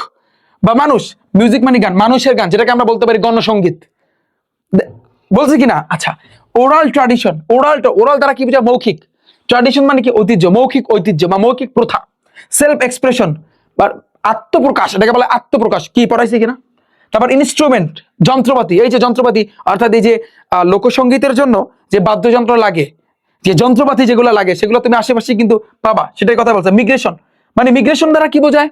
বা মানুষ, মিউজিক মানে গান, মানুষের গান, যেটাকে আমরা বলতে পারি গণসঙ্গীত, বলছি কিনা। আচ্ছা, ওরাল ট্র্যাডিশন, ওরাল দ্বারা কি বোঝায়, মৌখিক। ট্র্যাডিশন মানে কি, ঐতিহ্য, মৌখিক ঐতিহ্য বা মৌখিক প্রথা। সেলফ এক্সপ্রেশন বা আত্মপ্রকাশ, এটাকে বলে আত্মপ্রকাশ, কি পড়াইছি কিনা। তারপর ইনস্ট্রুমেন্ট, যন্ত্রপাতি, এই যে যন্ত্রপাতি অর্থাৎ এই যে লোকসঙ্গীতের জন্য যে বাদ্যযন্ত্র লাগে, যে যন্ত্রপাতি যেগুলো লাগে সেগুলো তুমি আশেপাশে কিন্তু পাবা, সেটাই কথা বলছে। মিগ্রেশন মানে মিগ্রেশন দ্বারা কি বোঝায়,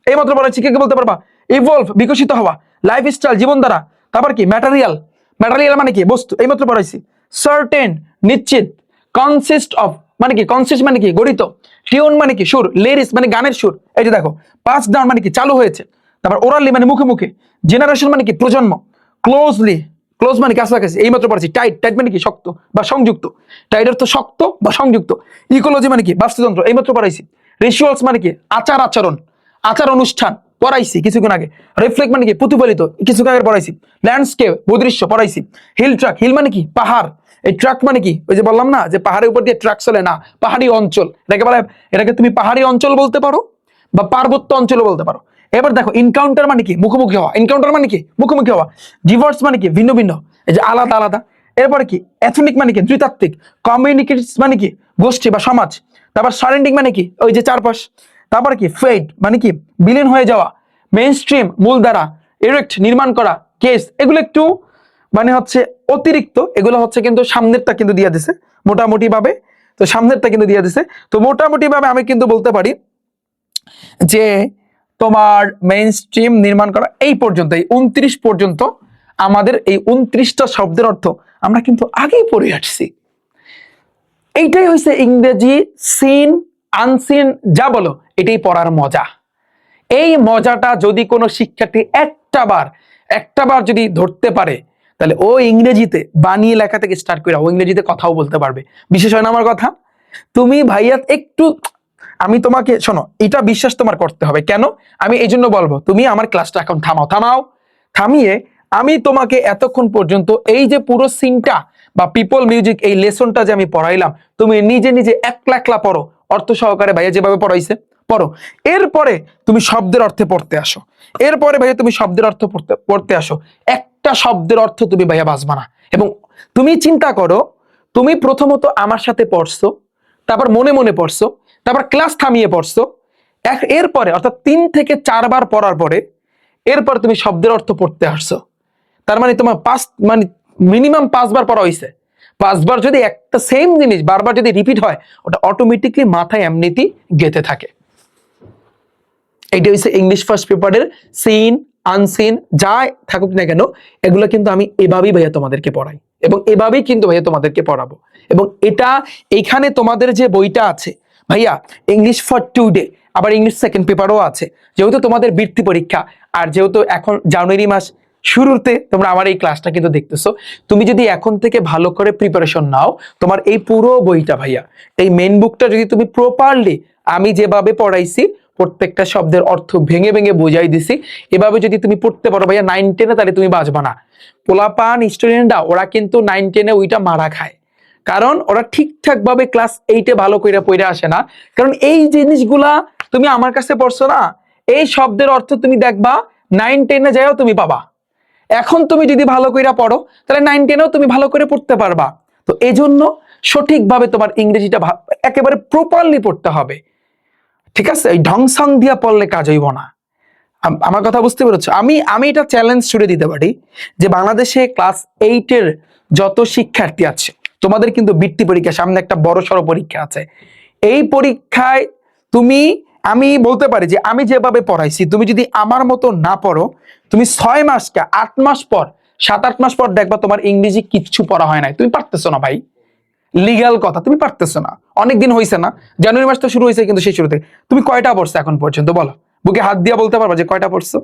এইমাত্র বলেছি, কে বলতে পারবা। ইভলভ বিকশিত হওয়া, লাইফস্টাইল জীবন দ্বারা। তারপর কি ম্যাটেরিয়াল, ম্যাটেরিয়াল মানে কি বস্তু, এইমাত্র পড়াইছি। সার্টেন নিশ্চিত, কনসিস্ট অফ মানে কি, কনসিস্ট মানে কি গঠিত, টিউন মানে কি সুর, লিরিক্স মানে গানের সুর। এই যে দেখো, পাস ডাউন মানে কি চালু হয়েছে। তারপর ওরালি মানে মুখে মুখে, জেনারেশন মানে কি প্রজন্ম, ক্লোজলি, ক্লোজ মানে কাছাকাছি, এইমাত্র পড়াচ্ছি। টাইট, টাইট মানে কি শক্ত বা সংযুক্ত, টাইট অর্থ শক্ত বা সংযুক্ত। ইকোলজি মানে কি বাস্তুতন্ত্র, এইমাত্র পড়াইছি। রিচুয়ালস মানে কি আচার আচরণ, আচার অনুষ্ঠান, পড়াইছি কিছুক্ষণ আগে। রিফ্লেক্ট মানে কি প্রতিফলিত, কিছুক্ষণ আগে পড়াইছি। ল্যান্ডস্কেপ ভূদৃশ্য পড়াইছি। হিল ট্রাক, হিল মানে কি পাহাড়, এই ট্রাক মানে কি ওই যে বললাম না যে পাহাড়ের উপর দিয়ে ট্রাক চলে না, পাহাড়ি অঞ্চল, এটাকে বলে, এটাকে তুমি পাহাড়ি অঞ্চল বলতে পারো বা পার্বত্য অঞ্চল বলতে পারো। এবার দেখো ইনকাউন্টার মানে কি মুখোমুখি হওয়া, এনকাউন্টার মানে কি মুখোমুখি হওয়া। ডিভার্স মানে কি ভিন্ন ভিন্ন, এই যে আলাদা আলাদা। এরপরে কি এথনিক মানে কি দ্বিতাত্ত্বিক, কমিউনিকেটস মানে কি গোষ্ঠী বা সমাজ। তারপর সারেন্ডিং মানে কি ওই যে চারপাশ। তারপর কি ফেড মানে কি বিলীন হয়ে যাওয়া। মেইন স্ট্রিম মূল দ্বারা, এরেক্ট নির্মাণ করা, কেস এগুলো একটু মানে হচ্ছে অতিরিক্ত, এগুলো হচ্ছে কিন্তু সামনেরটা কিন্তু দিয়ে দিছে মোটামুটি ভাবে। তো সামনেরটা কিন্তু দিয়ে দিছে, তো মোটামুটি ভাবে আমি কিন্তু বলতে পারি যে তোমার মেইন স্ট্রিম নির্মাণ করা এই পর্যন্ত, এই 29 পর্যন্ত আমাদের এই 29টা শব্দের অর্থ আমরা কিন্তু আগেই পড়ে আসছি। এইটাই হচ্ছে ইংরেজি সিন আনসিন যা বলো, এটাই পড়ার মজা। এই মজাটা যদি কোনো শিক্ষার্থী একটা বার যদি ধরতে পারে, তাহলে ও ইংরেজিতে বানিয়ে লেখা থেকে স্টার্ট করে ও ইংরেজিতে কথাও বলতে পারবে। বিশেষ হয় না আমার কথা। তুমি ভাইয়া একটু, আমি তোমাকে শোনো, এটা বিশ্বাস তোমার করতে হবে। কেন আমি এই জন্য বলবো, তুমি আমার ক্লাসটা এখন থামাও, থামিয়ে আমি তোমাকে এতক্ষণ পর্যন্ত এই যে পুরো সিনটা বা পিপল মিউজিক এই লেসনটা যে আমি পড়াইলাম, তুমি নিজে নিজে একলা একলা পড়ো, অর্থ সহকারে ভাইয়া যেভাবে পড়াইছে পড়ো। এরপরে তুমি শব্দের অর্থে পড়তে আসো, এরপরে ভাইয়া তুমি শব্দের অর্থ পড়তে আসো। একটা শব্দের অর্থ তুমি ভাইয়া বাজবা না। এবং তুমি চিন্তা করো, তুমি প্রথমত আমার সাথে পড়ছো, তারপর মনে মনে পড়ছো, তারপর ক্লাস থামিয়ে পড়ছো, এরপরে অর্থাৎ 3 থেকে 4 বার পড়ার পরে এরপর তুমি শব্দের অর্থ পড়তে আসছো। তার মানে তোমার মানে মিনিমাম 5 বার পড়া হয়েছে। 5 বার যদি একটা সেম জিনিস বারবার যদি রিপিট হয়, ওটা অটোমেটিকলি মাথায় এমনিতেই গেঁথে থাকে। এইটা হচ্ছে ইংলিশ ফার্স্ট পেপারের সিন আনসিন যা থাকুক না কেন, এগুলো কিন্তু আমি এভাবেই ভাইয়া তোমাদেরকে পড়াই এবং এভাবেই কিন্তু ভাইয়া তোমাদেরকে পড়াবো। এবং এটা এখানে তোমাদের যে বইটা আছে ভাইয়া, ইংলিশ ফর টুডে, আবার ইংলিশ সেকেন্ড পেপারও আছে। যেহেতু তোমাদের বৃত্তি পরীক্ষা, আর যেহেতু এখন জানুয়ারি মাস শুরুতে তোমরা আমার এই ক্লাসটা কিন্তু দেখতেছো, তুমি যদি এখন থেকে ভালো করে প্রিপারেশন নাও, তোমার এই পুরো বইটা ভাইয়া, এই মেন বুকটা যদি তুমি প্রপারলি আমি যেভাবে পড়াইছি, প্রত্যেকটা শব্দের অর্থ ভেঙে ভেঙে বোঝাই দিছি, এভাবে যদি তুমি পড়তে পারো ভাইয়া 9-10-এ, তাহলে তুমি বাঁচবা না। পোলাপান স্টুডেন্টরা ওরা কিন্তু 9-10-এ ওইটা মারা খায়। কারণ ওরা ঠিকঠাক ভাবে ক্লাস 8-এ ভালো করে পড়ে আসে না। কারণ এই জিনিসগুলা তুমি আমার কাছে পড়ছো না, এই শব্দের অর্থ তুমি দেখবা 9-10-এ যাও তুমি পাবা। এখন তুমি যদি ভালো করে পড়ো তাহলে 9-10-এও তুমি ভালো করে পড়তে পারবা। তো এই জন্য সঠিকভাবে তোমার ইংরেজিটা একেবারে প্রপারলি পড়তে হবে, ঠিক আছে? এই ঢংসং দিয়া পড়লে কাজ হইব না। আমার কথা বুঝতে পেরেছো? আমি এটা চ্যালেঞ্জ ছুড়ে দিতে পারি যে বাংলাদেশে ক্লাস 8-এর যত শিক্ষার্থী আছে, তোমাদের কিন্তু বৃত্তি পরীক্ষা সামনে, একটা বড় সড়ো পরীক্ষা আছে। এই পরীক্ষায় আমি বলতে পারি যে আমি যেভাবে পড়াইছি, তুমি যদি আমার মতো না পড়ো, তুমি 6 মাসটা 8 মাস পর, 7-8 মাস পর দেখবা তোমার ইংরেজি কিচ্ছু পড়া হয় নাই, তুমি পারতেছো না ভাই। লিগ্যাল কথা, তুমি পারতেছো না। অনেকদিন হয়েছে না, জানুয়ারি মাস তো শুরু হয়েছে, কিন্তু সেই শুরু থেকে তুমি কয়টা পড়ছো এখন পর্যন্ত বলো? বুকে হাত দিয়ে বলতে পারবা যে কয়টা পড়ছো?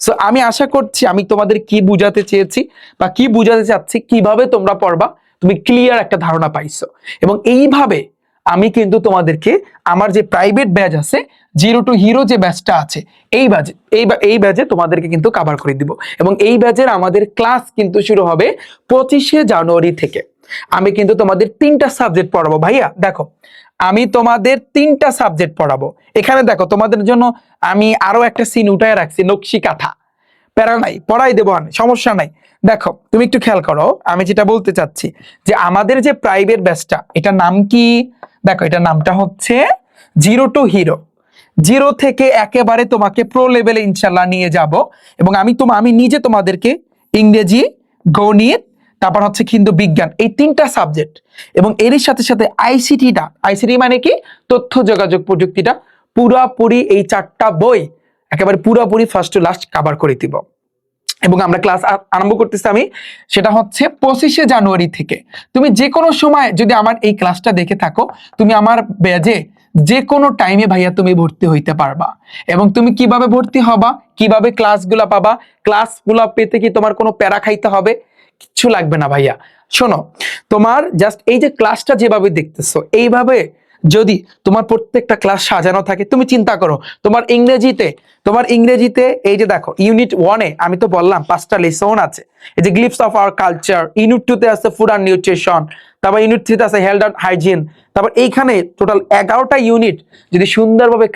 সো আমি আশা করছি আমি তোমাদের কি বুঝাতে চেয়েছি বা কি বুঝাতে চাচ্ছি, কিভাবে তোমরা পড়বা, তুমি ক্লিয়ার একটা ধারণা পাইছো। এবং এইভাবে আমি কিন্তু তোমাদেরকে আমার যে প্রাইভেট ব্যাচ আছে, জিরো টু হিরো যে ব্যাচটা আছে, এই ব্যাচে তোমাদেরকে কিন্তু কভার করে দিব। এবং এই ব্যাচের আমাদের ক্লাস কিন্তু শুরু হবে 25শে জানুয়ারি থেকে। আমি কিন্তু তোমাদের 3টা সাবজেক্ট পড়াবো ভাইয়া। দেখো, আমি তোমাদের 3টা সাবজেক্ট পড়াবো। এখানে দেখো, তোমাদের জন্য আমি আরো একটা সিন উঠায় রাখছি, নকশি কাঁথা। প্যারা নাই, পড়াই দেবো, সমস্যা নাই। দেখো, তুমি একটু খেয়াল করো, আমি যেটা বলতে চাচ্ছি যে আমাদের যে প্রাইভেট ব্যাচটা, এটা নাম কি? দেখো, এটা নামটা হচ্ছে জিরো টু হিরো। জিরো থেকে একেবারে তোমাকে প্রো লেভেলে ইনশাল্লাহ নিয়ে যাব। এবং আমি নিজে তোমাদেরকে ইংরেজি, গণিত, তারপর হচ্ছে কিন্তু বিজ্ঞান, এই 3টা সাবজেক্ট এবং এরই সাথে সাথে আইসিটি মানে কি, তথ্য যোগাযোগ প্রযুক্তিটা, পুরাপুরি এই 4টা বই একেবারে পুরাপুরি ফার্স্ট টু লাস্ট কভার করে দিব। এবং আমরা ক্লাস আরম্ভ করতেছি সেটা হচ্ছে 25শে জানুয়ারি থেকে। তুমি যে কোনো সময় যদি আমার এই ক্লাসটা দেখে থাকো, তুমি আমার ব্যাচে যে কোনো টাইমে ভাইয়া তুমি ভর্তি হইতে পারবা। এবং তুমি কিভাবে ভর্তি হবা, কিভাবে ক্লাসগুলা পাবা, ক্লাসগুলা পেতে কি তোমার কোনো প্যারা খাইতে হবে? কিচ্ছু লাগবে না ভাইয়া। শোনো, তোমার জাস্ট এই যে ক্লাসটা যেভাবে দেখতেছো, এইভাবে যদি তোমার প্রত্যেকটা ক্লাস সাজানো থাকে, তুমি চিন্তা করো তোমার ইংরেজিতে এই যে দেখো, ইউনিট 1-এ আমি তো বললাম 5টা লেসন আছে। এই যে গ্লিপস অফ আওয়ার কালচার, ইউনিট 2-তে আছে ফুড অ্যান্ড নিউট্রিশন, তারপর ইউনিট 3-তে আছে হেলথ অ্যান্ড হাইজিন, তারপর এইখানে টোটাল 11টা ইউনিট। যদি সুন্দরভাবে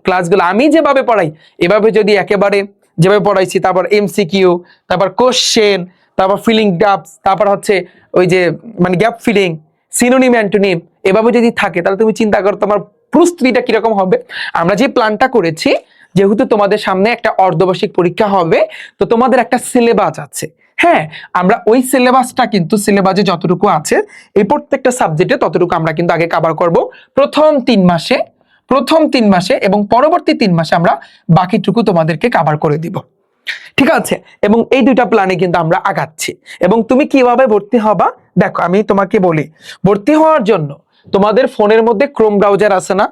ক্লাসগুলো আমি যেভাবে পড়াই, এভাবে যদি একেবারে যেভাবে পড়াইছি, তারপর এমসিকিউ, তারপর কোশ্চেন, তারপর ফিলিং গ্যাপস, তারপর হচ্ছে ওই যে মানে গ্যাপ ফিলিং, সিনোনিম অ্যান্টোনিম, এভাবে যদি থাকে, তাহলে তুমি চিন্তা করো তোমার প্রস্তুতিটা কিরকম হবে। আমরা যে প্ল্যানটা করেছি, যেহেতু তোমাদের সামনে একটা অর্ধবার্ষিক পরীক্ষা হবে, তো তোমাদের একটা সিলেবাস আছে। হ্যাঁ, আমরা ওই সিলেবাসটা কিন্তু সিলেবাসে যতটুকু আছে এই প্রত্যেকটা সাবজেক্টে ততটুকু আমরা কিন্তু আগে কভার করব প্রথম 3 মাসে এবং পরবর্তী 3 মাসে আমরা বাকিটুকু তোমাদেরকে কভার করে দিব, ঠিক আছে? এবং এই 2টা প্ল্যানে কিন্তু আমরা আগাচ্ছি। এবং তুমি কিভাবে ভর্তি হবা, দেখো আমি তোমাকে বলি, ভর্তি হওয়ার জন্য তোমাদের ফোনের মধ্যে ক্রোম ব্রাউজার আছে না?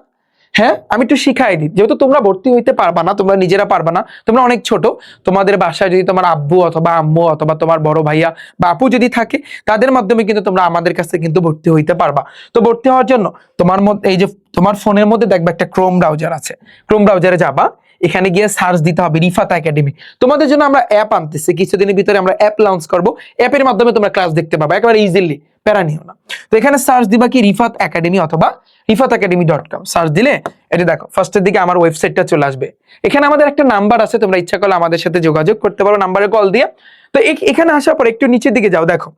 হ্যাঁ, আমি একটু শিখাই দিই। যেহেতু তোমরা ভর্তি হইতে পারবা না, তোমরা নিজেরা পারবা না, তোমরা অনেক ছোট, তোমাদের বাসায় যদি তোমার আব্বু অথবা আম্মু অথবা তোমার বড় ভাইয়া বা আপু যদি থাকে, তাদের মাধ্যমে কিন্তু তোমরা আমাদের কাছে কিন্তু ভর্তি হইতে পারবা। তো ভর্তি হওয়ার জন্য তোমার মধ্যে এই যে তোমার ফোনের মধ্যে দেখবে একটা ক্রোম ব্রাউজার আছে, ক্রোম ব্রাউজারে যাবা, এখানে গিয়ে সার্চ দিতে হবে রিফাত একাডেমি। তোমাদের জন্য আমরা অ্যাপ আনতেছি, কিছুদিনের ভিতরে আমরা অ্যাপ লঞ্চ করব। অ্যাপের মাধ্যমে তোমরা ক্লাস দেখতে পাবে একেবারে ইজিলি, প্যারা নিও না। তো এখানে সার্চ দিবা কি, রিফাত একাডেমি অথবা rifatacademy.com সার্চ দিলে এটা দেখো ফার্স্টের দিকে আমার ওয়েবসাইটটা চলে আসবে। এখানে আমাদের একটা নাম্বার আছে, তোমরা ইচ্ছা করলে আমাদের সাথে যোগাযোগ করতে পারো নাম্বারে কল দিয়ে। তো এখানে আসার পর একটু নিচের দিকে যাও, দেখো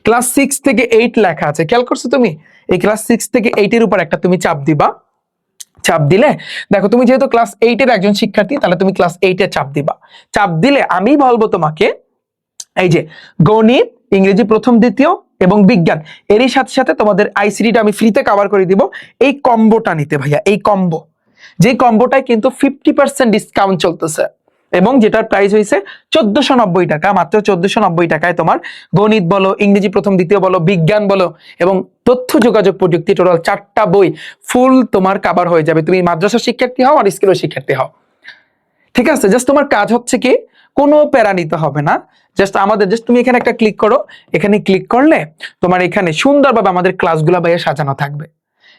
ক্লাস 6 থেকে 8 লেখা আছে, খেয়াল করছো তুমি? এই ক্লাস 6 থেকে 8 এর উপর একটা তুমি চাপ দিবা। চাপ দিলে দেখো, তুমি যেহেতু ক্লাস 8 এর একজন শিক্ষার্থী, তাহলে তুমি ক্লাস 8 এ চাপ দিবা। চাপ দিলে আমি বলবো তোমাকে, এই যে গণিত, ইংরেজি প্রথম দ্বিতীয় এবং বিজ্ঞান, এরই সাথে সাথে তোমাদের আইসিটিটা আমি ফ্রিতে কভার করে দিব। এই কম্বোটা নিতে ভাইয়া, এই কম্বো, যে কম্বোটায় কিন্তু 50% ডিসকাউন্ট চলতেছে এবং যেটার প্রাইস হয়েছে 1490 টাকা, মাত্র 1490 টাকায় তোমার গণিত বলো, ইংরেজি প্রথম দ্বিতীয় বলো, বিজ্ঞান বলো এবং তথ্য যোগাযোগ প্রযুক্তি, টোটাল 4টা বই ফুল তোমার কভার হয়ে যাবে। তুমি মাদ্রাসা শিক্ষার্থী হও আর স্কুলের শিক্ষার্থী হও, ঠিক আছে? জাস্ট তোমার কাজ হচ্ছে কি, কোনো প্যারা নিতে হবে না, জাস্ট তুমি এখানে একটা ক্লিক করো। এখানে ক্লিক করলে তোমার এখানে সুন্দরভাবে আমাদের ক্লাসগুলো ভাইয়া সাজানো থাকবে।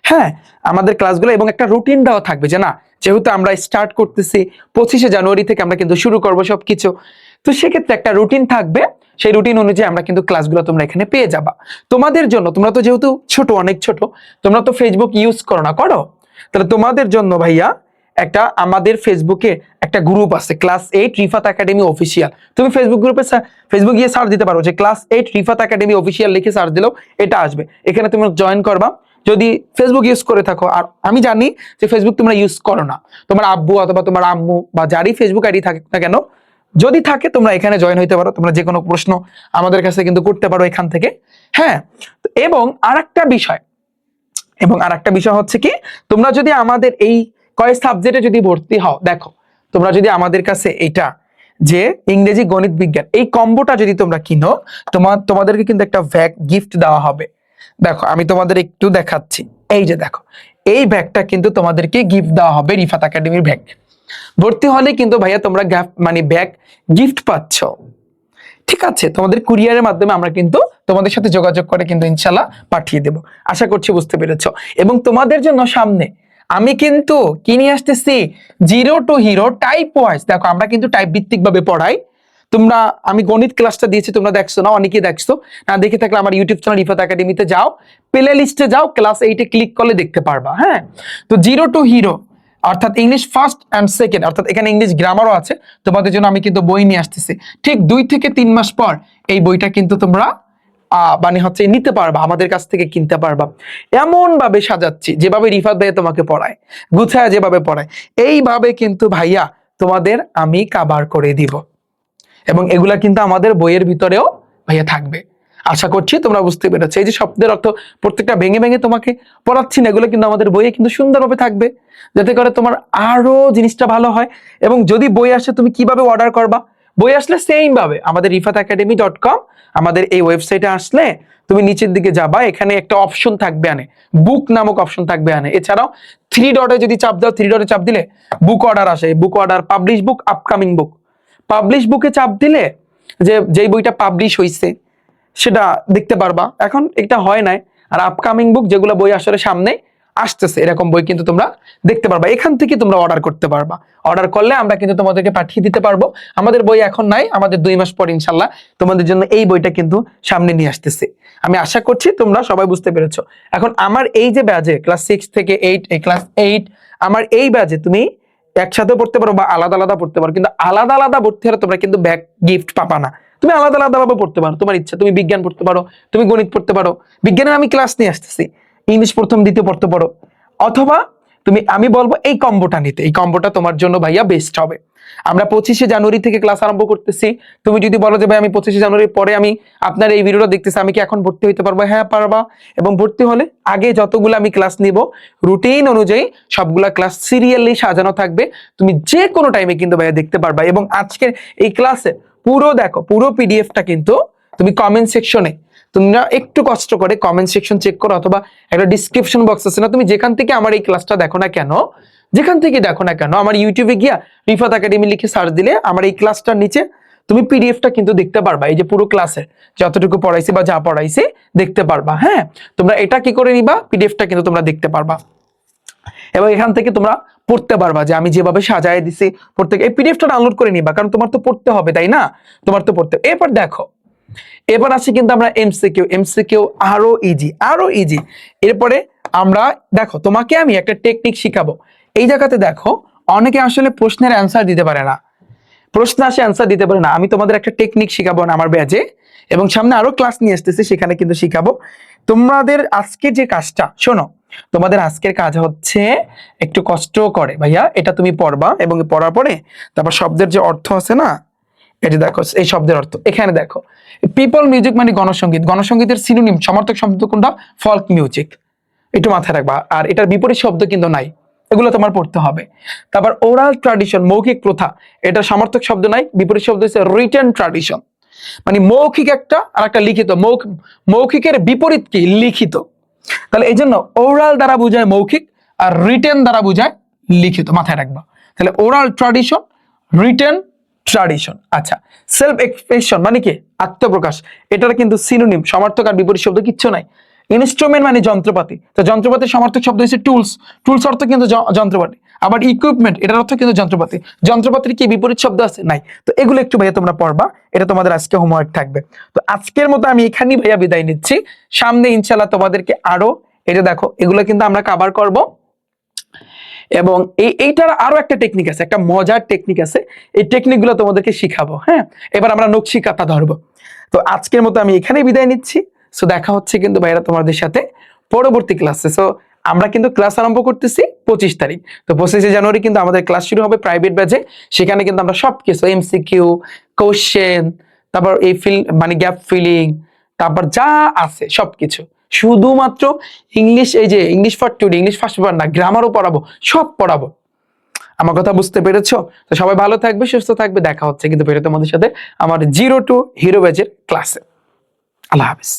হ্যাঁ, আমাদের ক্লাসগুলো এবং একটা রুটিন দেওয়া থাকবে যে না, যেহেতু আমরা স্টার্ট করতেছি 25শে জানুয়ারি থেকে, আমরা কিন্তু শুরু করবো সবকিছু, তো সেক্ষেত্রে একটা রুটিন থাকবে, সেই রুটিন অনুযায়ী আমরা কিন্তু ক্লাসগুলো তোমরা এখানে পেয়ে যাবা। তোমাদের জন্য, তোমরা তো যেহেতু ছোট, অনেক ছোট, তোমরা তো ফেসবুক ইউজ করো না, করো? তাহলে তোমাদের জন্য ভাইয়া একটা আমাদের ফেসবুকে একটা গ্রুপ আছে, ক্লাস 8 রিফাত একাডেমি অফিসিয়াল। তুমি ফেসবুক গ্রুপে ফেসবুক গিয়ে সার্চ দিতে পারো যে ক্লাস 8 রিফাত একাডেমি অফিসিয়াল লিখে সার্চ দিলেও এটা আসবে। এখানে তুমি জয়েন করবা যদি ফেসবুক ইউজ করে থাকো। আর আমি জানি যে ফেসবুক তোমরা ইউজ করো না, তোমার আব্বু অথবা তোমার আম্মু বা যারই ফেসবুক আইডি থাকে না কেন, যদি থাকে তোমরা এখানে জয়েন হইতে পারো। তোমরা যে কোনো প্রশ্ন আমাদের কাছে কিন্তু করতে পারো এখান থেকে। হ্যাঁ, এবং আরেকটা বিষয় হচ্ছে কি, তোমরা যদি আমাদের এই কয় সাবজেক্টে যদি ভর্তি হও, দেখো তোমরা যদি আমাদের কাছে এটা যে ইংরেজি, গণিত, বিজ্ঞান এই কম্বোটা যদি তোমরা কিনো, তোমাদেরকে কিন্তু একটা ব্যাগ গিফট দেওয়া হবে। দেখো আমি তোমাদের একটু দেখাচ্ছি, এই যে দেখো এই ব্যাগটা কিন্তু তোমাদেরকে গিফট দেওয়া হবে, রিফাত একাডেমির ব্যাগ। ভর্তি হলে কিন্তু ভাইয়া তোমরা মানে ব্যাগ গিফট পাচ্ছ। ঠিক আছে, তোমাদের কুরিয়ারের মাধ্যমে আমরা কিন্তু তোমাদের সাথে যোগাযোগ করে কিন্তু ইনশাল্লাহ পাঠিয়ে দেব। আশা করছি বুঝতে পেরেছো। এবং তোমাদের জন্য সামনে আমি কিন্তু কি নিয়ে আসতেছি, 0 to হিরো টাইপ ওয়াইজ। দেখো আমরা কিন্তু টাইপ ভিত্তিক ভাবে পড়াই। তোমরা, আমি গণিত ক্লাসটা দিয়েছি, তোমরা দেখছো না, অনেকেই দেখছো না, দেখে থাকলে আমার ইউটিউব চ্যানেল রিফাত একাডেমিতে যাও, প্লে লিস্টে যাও, ক্লাস 8-এ ক্লিক করলে দেখতে পারবা। হ্যাঁ, তো 0 to হিরো অর্থাৎ ইংলিশ ফার্স্ট অ্যান্ড সেকেন্ড, অর্থাৎ এখানে ইংলিশ গ্রামারও আছে। তোমাদের জন্য আমি কিন্তু বই নিয়ে আসতেছি। ঠিক 2 থেকে 3 মাস পর এই বইটা কিন্তু তোমরা মানে হচ্ছে নিতে পারবা, আমাদের কাছ থেকে কিনতে পারবা। এমন ভাবে সাজাচ্ছি যেভাবে রিফাত ভাইয়া তোমাকে পড়ায়, গুছায় যেভাবে পড়ায়, এইভাবে কিন্তু ভাইয়া তোমাদের আমি কাভার করে দিব। এবং এগুলা কিন্তু আমাদের বইয়ের ভিতরেও ভাইয়া থাকবে। আশা করছি তোমরা বুঝতে পেরেছো। এই যে শব্দের অর্থ প্রত্যেকটা ভেঙে ভেঙে তোমাকে পড়াচ্ছি না, এগুলো কিন্তু আমাদের বইয়ে কিন্তু সুন্দরভাবে থাকবে, যাতে করে তোমার আরো জিনিসটা ভালো হয়। এবং যদি বই আসে তুমি কিভাবে অর্ডার করবা, বই আসলে সেম ভাবে আমাদের rifatacademy.com আমাদের এই ওয়েবসাইটে আসলে তুমি নিচের দিকে যাবা, এখানে একটা অপশন থাকবে আনে, বুক নামক অপশন থাকবে আনে। এছাড়াও 3 ডটে যদি চাপ দাও, 3 ডটে চাপ দিলে বুক অর্ডার আসে, বুক অর্ডার, পাবলিশ বুক, আপকামিং বুক। পাবলিশ বুকে চাপ দিলে যেই বইটা পাবলিশ হয়েছে সেটা দেখতে পারবা, এখন এটা হয় নাই। আর আপকামিং বুক, যেগুলো বই আসলে সামনে আসতেছে এরকম বই কিন্তু তোমরা দেখতে পারবা। এখান থেকে তোমরা অর্ডার করতে পারবা। অর্ডার করলে আমরা কিন্তু তোমাদেরকে পাঠিয়ে দিতে পারবো। আমাদের বই এখন নাই, আমাদের 2 মাস পর ইনশাল্লাহ তোমাদের জন্য এই বইটা কিন্তু সামনে নিয়ে আসতেছে। আমি আশা করছি তোমরা সবাই বুঝতে পেরেছো। এখন আমার এই যে ব্যাচে ক্লাস 6 থেকে 8, এই ক্লাস 8 আমার এই ব্যাচে তুমি একসাথে পড়তে পারো বা আলাদা আলাদা পড়তে পারো, কিন্তু আলাদা আলাদা ভর্তি হলে তোমরা কিন্তু ব্যাক গিফট পাবা না। তুমি আলাদা আলাদা ভাবে পড়তে পারো, তোমার ইচ্ছা, তুমি বিজ্ঞান পড়তে পারো, তুমি গণিত পড়তে পারো, বিজ্ঞানের আমি ক্লাস নিয়ে আসতেছি, ইংলিশ প্রথম দ্বিতীয় পড়তে পারো। অথবা আমি বলবো এই কম্বোটা নিতে, এই কম্বোটা তোমার জন্য ভাইয়া বেস্ট হবে। আমরা 25শে জানুয়ারি থেকে ক্লাস আরম্ভ করতেছি। তুমি যদি বলো যে ভাই আমি 25শে জানুয়ারির পরে আমি আপনার এই ভিডিওটা দেখতেছি, আমি কি এখন ভর্তি হইতে পারবো? হ্যাঁ পারবা। এবং ভর্তি হলে আগে যতগুলো আমি ক্লাস নিব রুটিন অনুযায়ী সবগুলা ক্লাস সিরিয়ালি সাজানো থাকবে, তুমি যে কোনো টাইমে কিন্তু ভাইয়া দেখতে পারবা। এবং আজকের এই ক্লাসে পুরো দেখো, পুরো পিডিএফটা কিন্তু তুমি কমেন্ট সেকশনে, তোমরা একটু কষ্ট করে কমেন্ট সেকশন চেক করো, অথবা একটা ডিসক্রিপশন বক্স আছে না, তুমি যেখান থেকে আমার এই ক্লাসটা দেখো না কেন, যেখান থেকে দেখো না কেন, আমার ইউটিউবে গিয়া রিফাত একাডেমি লিখে সার্চ দিলে আমার এই ক্লাসটার নিচে তুমি পিডিএফটা কিন্তু দেখতে পারবা। এই যে পুরো ক্লাসে যতটুকু পড়াইছি বা যা পড়াইছি দেখতে পারবা। হ্যাঁ, তোমরা এটা কি করে নিবা, পিডিএফটা কিন্তু তোমরা দেখতে পারবা এবং এখান থেকে তোমরা পড়তে পারবা যে আমি যেভাবে সাজায় দিছি। প্রত্যেক এই পিডিএফটা ডাউনলোড করে নিবা, কারণ তোমার তো পড়তে হবে, তাই না? তোমার তো পড়তে। এরপর দেখো, এবার আসি কিন্তু আমরা এমসিকিউ আরো ইজি। এরপরে আমরা দেখো, তোমাকে আমি একটা টেকনিক শিখাবো। এই জায়গাতে দেখো, অনেকে আসলে প্রশ্নের অ্যান্সার দিতে পারে না, প্রশ্ন আসে অ্যান্সার দিতে পারে না। আমি তোমাদের একটা টেকনিক শিখাবো না আমার ব্যাচে, এবং সামনে আরো ক্লাস নিয়ে আসতেছি, সেখানে কিন্তু শিখাবো। তোমাদের আজকে যে কাজটা শোনো, তোমাদের আজকের কাজ হচ্ছে একটু কষ্ট করে ভাইয়া, এটা তুমি পড়বা এবং পড়ার পরে তারপর শব্দের যে অর্থ আছে না, এটা দেখো, এই শব্দের অর্থ এখানে দেখো। পিপল মিউজিক মানে গণসঙ্গীত, গণসঙ্গীতের সিনোনিম সমার্থক শব্দ কোনটা? ফল্ক মিউজিক, একটু মাথায় রাখবা। আর এটার বিপরীত শব্দ কিন্তু নাই, এগুলো তোমার পড়তে হবে। তারপর ওরাল ট্র্যাডিশন, মৌখিক প্রথা, এটা সমার্থক শব্দ নাই, বিপরীত শব্দ হচ্ছে রিটেন ট্র্যাডিশন, মানে মৌখিক একটা আর একটা লিখিত। মৌখিকের বিপরীত কি? লিখিত। তাহলে এই জন্য ওরাল দ্বারা বোঝায় মৌখিক, আর রিটেন দ্বারা বোঝায় লিখিত, মাথায় রাখবা। তাহলে ওরাল ট্র্যাডিশন, রিটেন ট্র্যাডিশন। আচ্ছা, সেলফ এক্সপ্রেশন মানে কি? আত্মপ্রকাশ, এটার কিন্তু সিনোনিম, সমার্থক আর বিপরীত শব্দ কিচ্ছু নাই। ইনস্ট্রুমেন্ট মানে যন্ত্রপাতি, তো যন্ত্রপাতির সমার্থক শব্দ হচ্ছে টুলস, টুলস অর্থ কিন্তু যন্ত্রপাতি। আবার ইকুইপমেন্ট এটার অর্থ কিন্তু যন্ত্রপাতি, যন্ত্রপাতির কি বিপরীত শব্দ আছে? নাই। তো এগুলো একটু ভাইয়া তোমরা পড়বা, এটা তোমাদের আজকে হোমওয়ার্ক থাকবে। তো আজকের মতো আমি এখানেই ভাইয়া বিদায় নিচ্ছি, সামনে ইনশাল্লাহ তোমাদেরকে আরো, এটা দেখো এগুলো কিন্তু আমরা কভার করব। এবং এইটার আরো একটা টেকনিক আছে, একটা মজার টেকনিক আছে, এই টেকনিক গুলো তোমাদেরকে শিখাবো। হ্যাঁ, এবার আমরা নকশি কাঁথা ধরবো। তো আজকের মতো আমি এখানেই বিদায় নিচ্ছি। সো দেখা হচ্ছে কিন্তু ভাইরা তোমাদের সাথে পরবর্তী ক্লাসে। সো আমরা কিন্তু ক্লাস আরম্ভ করতেছি 25 তারিখ। তো 25শে জানুয়ারি কিন্তু আমাদের ক্লাস শুরু হবে প্রাইভেট ব্যাচে। সেখানে কিন্তু আমরা সবকিছু এমসিকিউ, কোশ্চেন, তারপর এই মানে গ্যাপ ফিলিং, তারপর যা আছে সবকিছু, শুধুমাত্র ইংলিশ, এই যে English for today, English first paper না, গ্রামারও পড়াবো, সব পড়াবো। আমার কথা বুঝতে পেরেছো? তো সবাই ভালো থাকবে, সুস্থ থাকবে, দেখা হচ্ছে কিন্তু তোমাদের সাথে আমার 0 to হিরো ব্যাচের ক্লাসে। আল্লাহ হাফিজ।